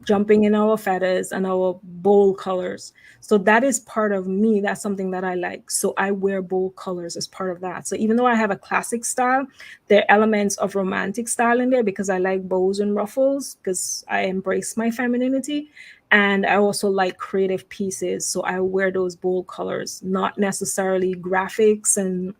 jumping in our feathers and our bold colors. So that is part of me. That's something that I like. So I wear bold colors as part of that. So even though I have a classic style, there are elements of romantic style in there because I like bows and ruffles because I embrace my femininity. And I also like creative pieces. So I wear those bold colors, not necessarily graphics and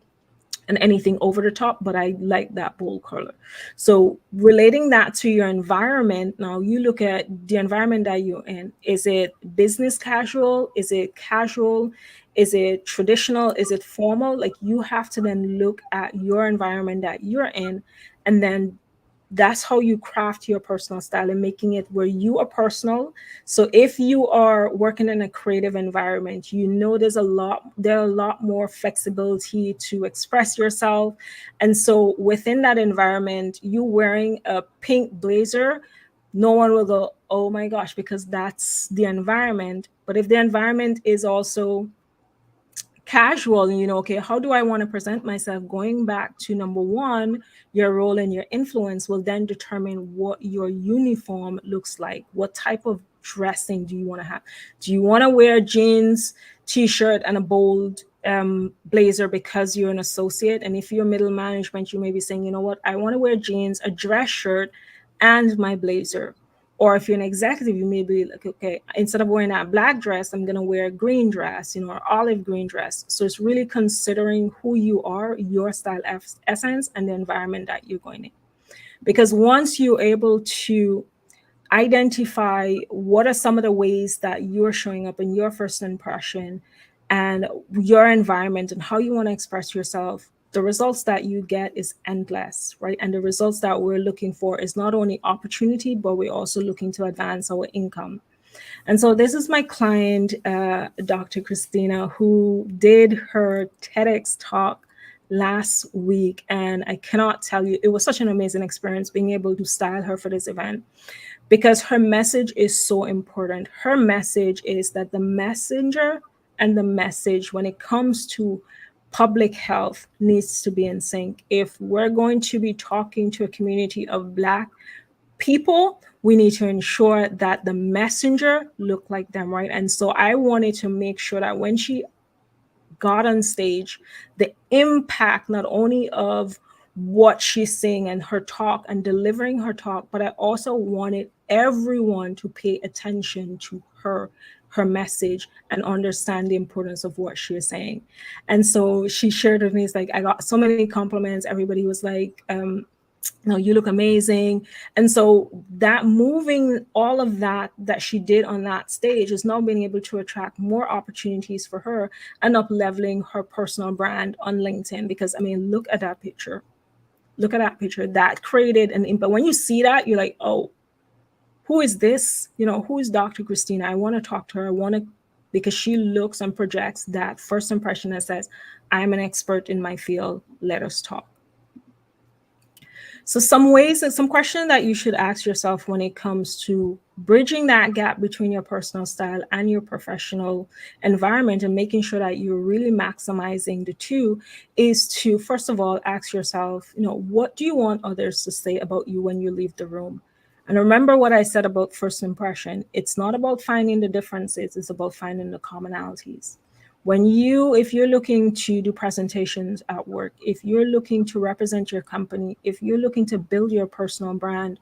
anything over the top, but I like that bold color. So relating that to your environment, now you look at the environment that you're in. Is it business casual? Is it casual? Is it traditional? Is it formal? Like, you have to then look at your environment that you're in, and then that's how you craft your personal style and making it where you are personal. So if you are working in a creative environment, you know there are a lot more flexibility to express yourself. And so within that environment, you wearing a pink blazer, no one will go, oh my gosh, because that's the environment. But if the environment is also casual and you know, okay, how do I want to present myself? Going back to number one, your role and your influence will then determine what your uniform looks like. What type of dressing do you want to have? Do you want to wear jeans, t-shirt, and a bold blazer because you're an associate? And if you're middle management, you may be saying, you know what, I want to wear jeans, a dress shirt, and my blazer. Or if you're an executive, you may be like, okay, instead of wearing that black dress, I'm going to wear a green dress, or olive green dress. So it's really considering who you are, your style essence, and the environment that you're going in. Because once you're able to identify what are some of the ways that you're showing up in your first impression and your environment and how you want to express yourself, the results that you get is endless, right? And the results that we're looking for is not only opportunity, but we're also looking to advance our income. And so this is my client, Dr. Christina, who did her TEDx talk last week. And I cannot tell you, it was such an amazing experience being able to style her for this event because her message is so important. Her message is that the messenger and the message, when it comes to public health, needs to be in sync. If we're going to be talking to a community of Black people, we need to ensure that the messenger look like them, right? And so I wanted to make sure that when she got on stage, the impact not only of what she's saying and her talk and delivering her talk, but I also wanted everyone to pay attention to her message and understand the importance of what she is saying. And so she shared with me, it's like I got so many compliments. Everybody was like, no, you look amazing. And so that moving all of that she did on that stage is now being able to attract more opportunities for her and up leveling her personal brand on LinkedIn. Because I mean, look at that picture. Look at that picture. That created an impact. When you see that, you're like, oh, who is this? Who is Dr. Christina? I want to talk to her. I want to, because she looks and projects that first impression that says, I'm an expert in my field. Let us talk. So some ways and some questions that you should ask yourself when it comes to bridging that gap between your personal style and your professional environment and making sure that you're really maximizing the two is to, first of all, ask yourself, what do you want others to say about you when you leave the room? And remember what I said about first impression. It's not about finding the differences, it's about finding the commonalities. If you're looking to do presentations at work, if you're looking to represent your company, if you're looking to build your personal brand,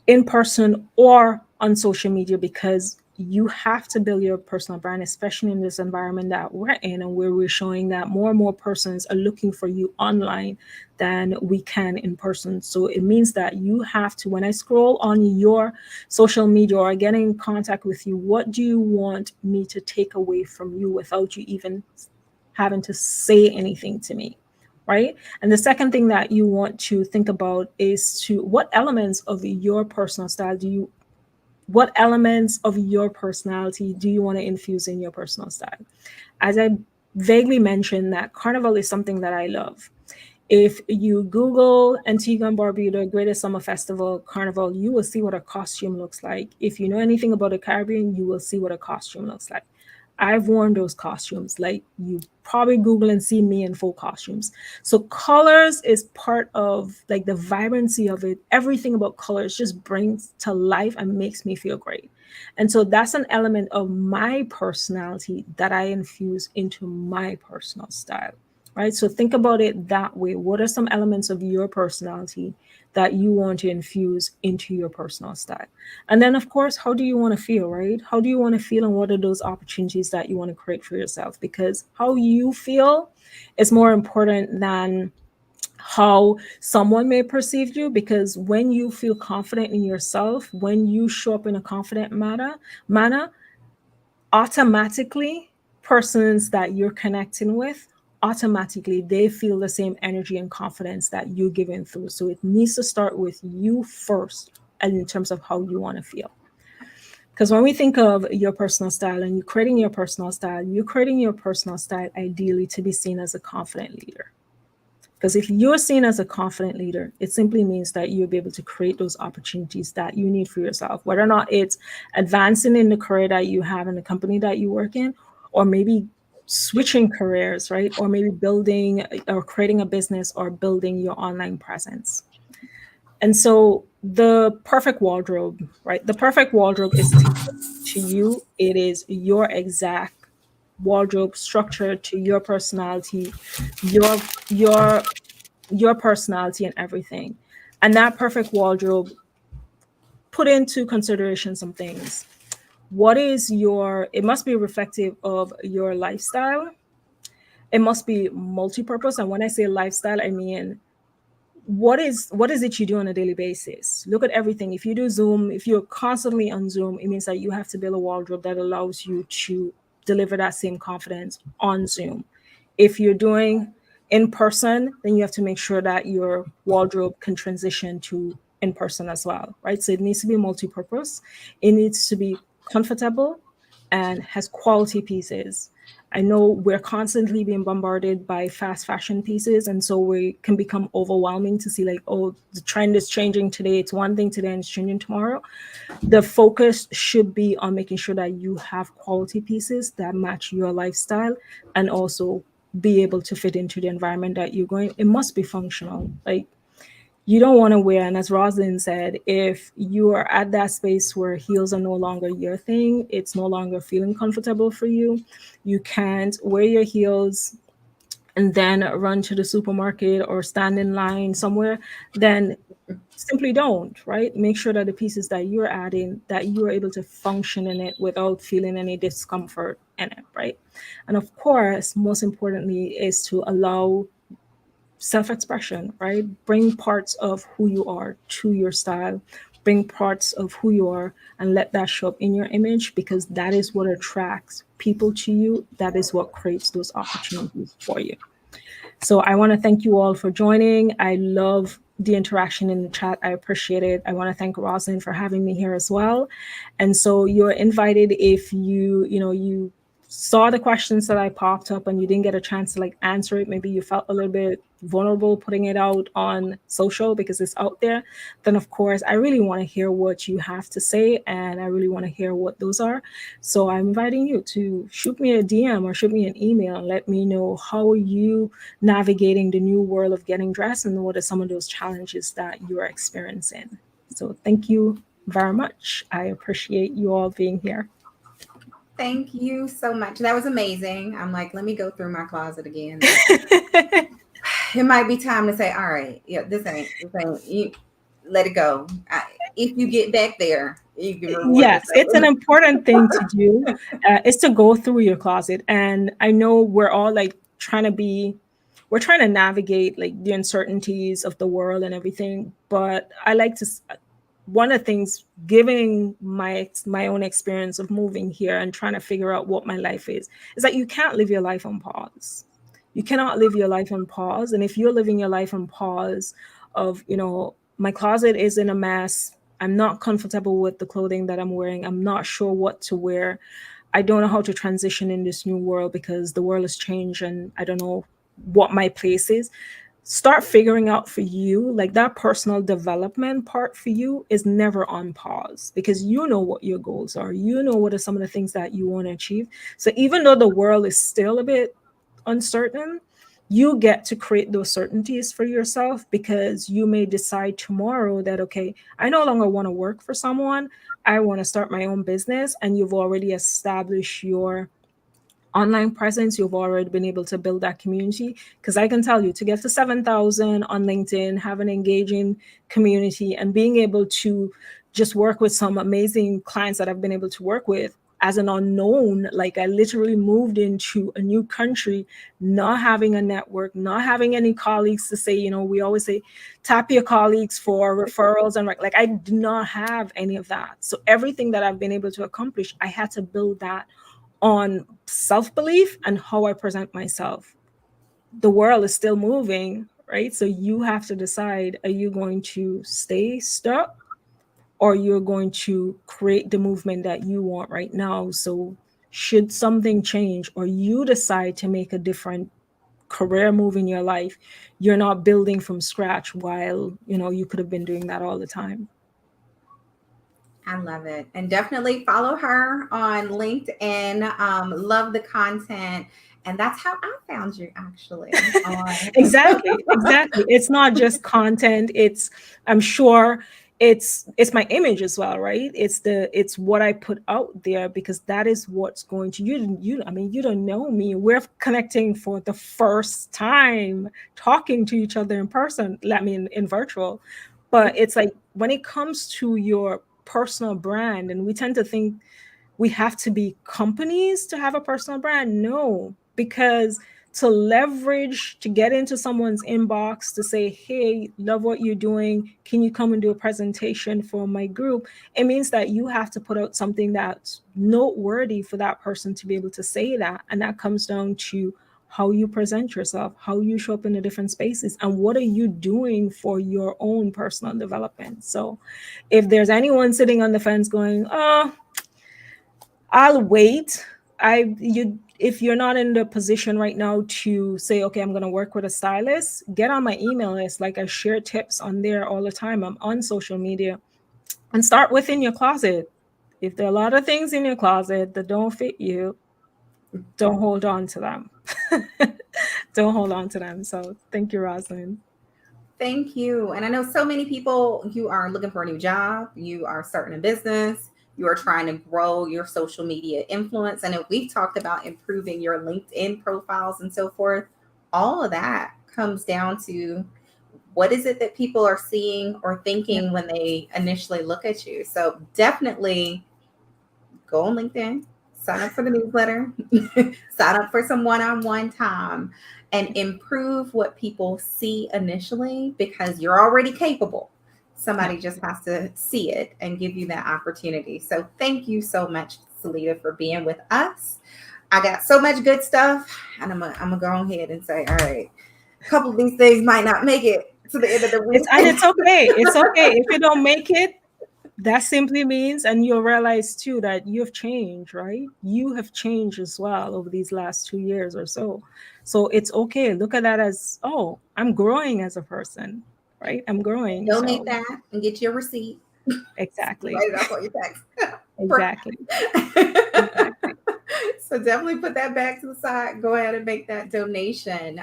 in person or on social media, because you have to build your personal brand, especially in this environment that we're in and where we're showing that more and more persons are looking for you online than we can in person. So it means that you have to, when I scroll on your social media or get in contact with you, what do you want me to take away from you without you even having to say anything to me? Right. And the second thing that you want to think about is to what elements of your personal style do you, what elements of your personality do you want to infuse in your personal style? As I vaguely mentioned, that carnival is something that I love. If you Google Antigua and Barbuda Greatest Summer Festival Carnival, you will see what a costume looks like. If you know anything about the Caribbean, you will see what a costume looks like. I've worn those costumes. Like, you probably Google and see me in full costumes. So colors is part of like the vibrancy of it. Everything about colors just brings to life and makes me feel great. And so that's an element of my personality that I infuse into my personal style. Right. So think about it that way. What are some elements of your personality that you want to infuse into your personal style? And then, of course, how do you want to feel, right? How do you want to feel, and what are those opportunities that you want to create for yourself? Because how you feel is more important than how someone may perceive you. Because when you feel confident in yourself, when you show up in a confident manner, automatically persons that you're connecting with, automatically they feel the same energy and confidence that you're giving through. So it needs to start with you first, and in terms of how you want to feel. Because when we think of your personal style and you're creating your personal style, you're creating your personal style ideally to be seen as a confident leader. Because if you're seen as a confident leader, it simply means that you'll be able to create those opportunities that you need for yourself, whether or not it's advancing in the career that you have in the company that you work in, or maybe switching careers, right? Or maybe building or creating a business or building your online presence. And so the perfect wardrobe, right? The perfect wardrobe is tailored to you. It is your exact wardrobe structure to your personality, your your your personality and everything. And that perfect wardrobe put into consideration some things. What is your, it must be reflective of your lifestyle. It must be multi-purpose. And when I say lifestyle, I mean what is it you do on a daily basis? Look at everything. If you do Zoom, if you're constantly on Zoom, it means that you have to build a wardrobe that allows you to deliver that same confidence on Zoom. If you're doing in person, then you have to make sure that your wardrobe can transition to in person as well, right? So it needs to be multi-purpose. It needs to be comfortable and has quality pieces. I know we're constantly being bombarded by fast fashion pieces, and so we can become overwhelming to see, like, oh, the trend is changing today. It's one thing today and it's changing tomorrow. The focus should be on making sure that you have quality pieces that match your lifestyle and also be able to fit into the environment that you're going. It must be functional. Like, you don't want to wear, and as Rosalind said, if you are at that space where heels are no longer your thing, it's no longer feeling comfortable for you, you can't wear your heels and then run to the supermarket or stand in line somewhere, then simply don't, right? Make sure that the pieces that you're adding, that you are able to function in it without feeling any discomfort in it, right? And of course, most importantly, is to allow self expression, right? Bring parts of who you are to your style, bring parts of who you are, and let that show up in your image, because that is what attracts people to you. That is what creates those opportunities for you. So I want to thank you all for joining. I love the interaction in the chat. I appreciate it. I want to thank Rosalind for having me here as well. And so you're invited, if you saw the questions that I popped up and you didn't get a chance to like answer it, maybe you felt a little bit vulnerable putting it out on social because it's out there, then of course I really want to hear what you have to say, and I really want to hear what those are. So I'm inviting you to shoot me a DM or shoot me an email and let me know how are you navigating the new world of getting dressed and what are some of those challenges that you are experiencing. So thank you very much. I appreciate you all being here. Thank you so much. That was amazing. I'm like, let me go through my closet again. It might be time to say, all right, yeah, this ain't you, let it go. if you get back there, you can reward Yes, it's an yourself. important thing to do, is to go through your closet. And I know we're all like we're trying to navigate like the uncertainties of the world and everything. But I like to, one of the things, giving my own experience of moving here and trying to figure out what my life is that you can't live your life on pause. You cannot live your life on pause. And if you're living your life on pause of, my closet is in a mess, I'm not comfortable with the clothing that I'm wearing, I'm not sure what to wear, I don't know how to transition in this new world because the world has changed and I don't know what my place is. Start figuring out for you, like that personal development part for you is never on pause because you know what your goals are. You know what are some of the things that you want to achieve. So even though the world is still a bit uncertain, you get to create those certainties for yourself because you may decide tomorrow that, okay, I no longer want to work for someone. I want to start my own business. And you've already established your online presence, you've already been able to build that community. Because I can tell you, to get to 7,000 on LinkedIn, have an engaging community, and being able to just work with some amazing clients that I've been able to work with as an unknown, like I literally moved into a new country, not having a network, not having any colleagues to say, we always say, tap your colleagues for referrals. And like, I do not have any of that. So everything that I've been able to accomplish, I had to build that on self belief and how I present myself. The world is still moving, right? So you have to decide, are you going to stay stuck or you're going to create the movement that you want right now? So, should something change or you decide to make a different career move in your life, you're not building from scratch while, you could have been doing that all the time. I love it. And definitely follow her on LinkedIn. Love the content. And that's how I found you actually on. Exactly, exactly. It's not just content, it's, I'm sure, it's my image as well, right? It's what I put out there because that is what's going to, I mean, you don't know me, we're connecting for the first time, talking to each other in person, I mean in virtual. But it's like when it comes to your personal brand, and we tend to think we have to be companies to have a personal brand. No, because to leverage, to get into someone's inbox to say, hey, love what you're doing, can you come and do a presentation for my group, it means that you have to put out something that's noteworthy for that person to be able to say that. And that comes down to how you present yourself, how you show up in the different spaces, and what are you doing for your own personal development. So if there's anyone sitting on the fence going, oh, I'll wait. If you're not in the position right now to say, okay, I'm gonna work with a stylist, get on my email list. Like, I share tips on there all the time. I'm on social media, and start within your closet. If there are a lot of things in your closet that don't fit you, don't hold on to them. Don't hold on to them. So thank you, Rosalind. Thank you. And I know so many people, you are looking for a new job, you are starting a business, you are trying to grow your social media influence. And if we've talked about improving your LinkedIn profiles and so forth, all of that comes down to what is it that people are seeing or Yeah. thinking when they initially look at you. So definitely go on LinkedIn, sign up for the newsletter, sign up for some one on one time, and improve what people see initially because you're already capable. Yeah. Somebody just has to see it and give you that opportunity. So, thank you so much, Solita, for being with us. I got so much good stuff, and I'm gonna go ahead and say, all right, a couple of these things might not make it to the end of the It's week. and it's okay. It's okay if you don't make it. That simply means, and you'll realize too, that you've changed, right? You have changed as well over these last 2 years or so. So it's okay. Look at that as, oh, I'm growing as a person, right? I'm growing. Donate So that and get your receipt. exactly, Write it off on your tax. exactly, exactly. So definitely put that back to the side. Go ahead and make that donation.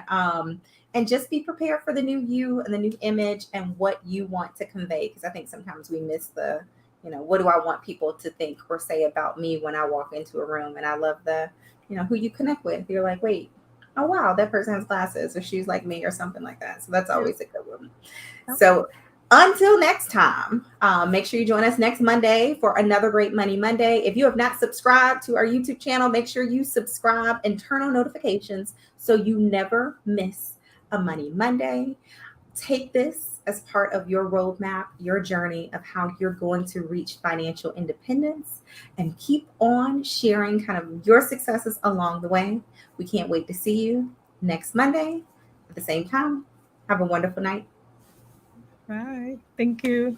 And just be prepared for the new you and the new image and what you want to convey. Because I think sometimes we miss what do I want people to think or say about me when I walk into a room? And I love who you connect with. You're like, wait, oh wow, that person has glasses or shoes like me or something like that. So that's Yeah. always a good one. Yep. So Until next time, make sure you join us next Monday for another great Money Monday. If you have not subscribed to our YouTube channel, make sure you subscribe and turn on notifications so you never miss a Money Monday. Take this as part of your roadmap, your journey of how you're going to reach financial independence, and keep on sharing kind of your successes along the way. We can't wait to see you next Monday at the same time. Have a wonderful night. Bye. Thank you.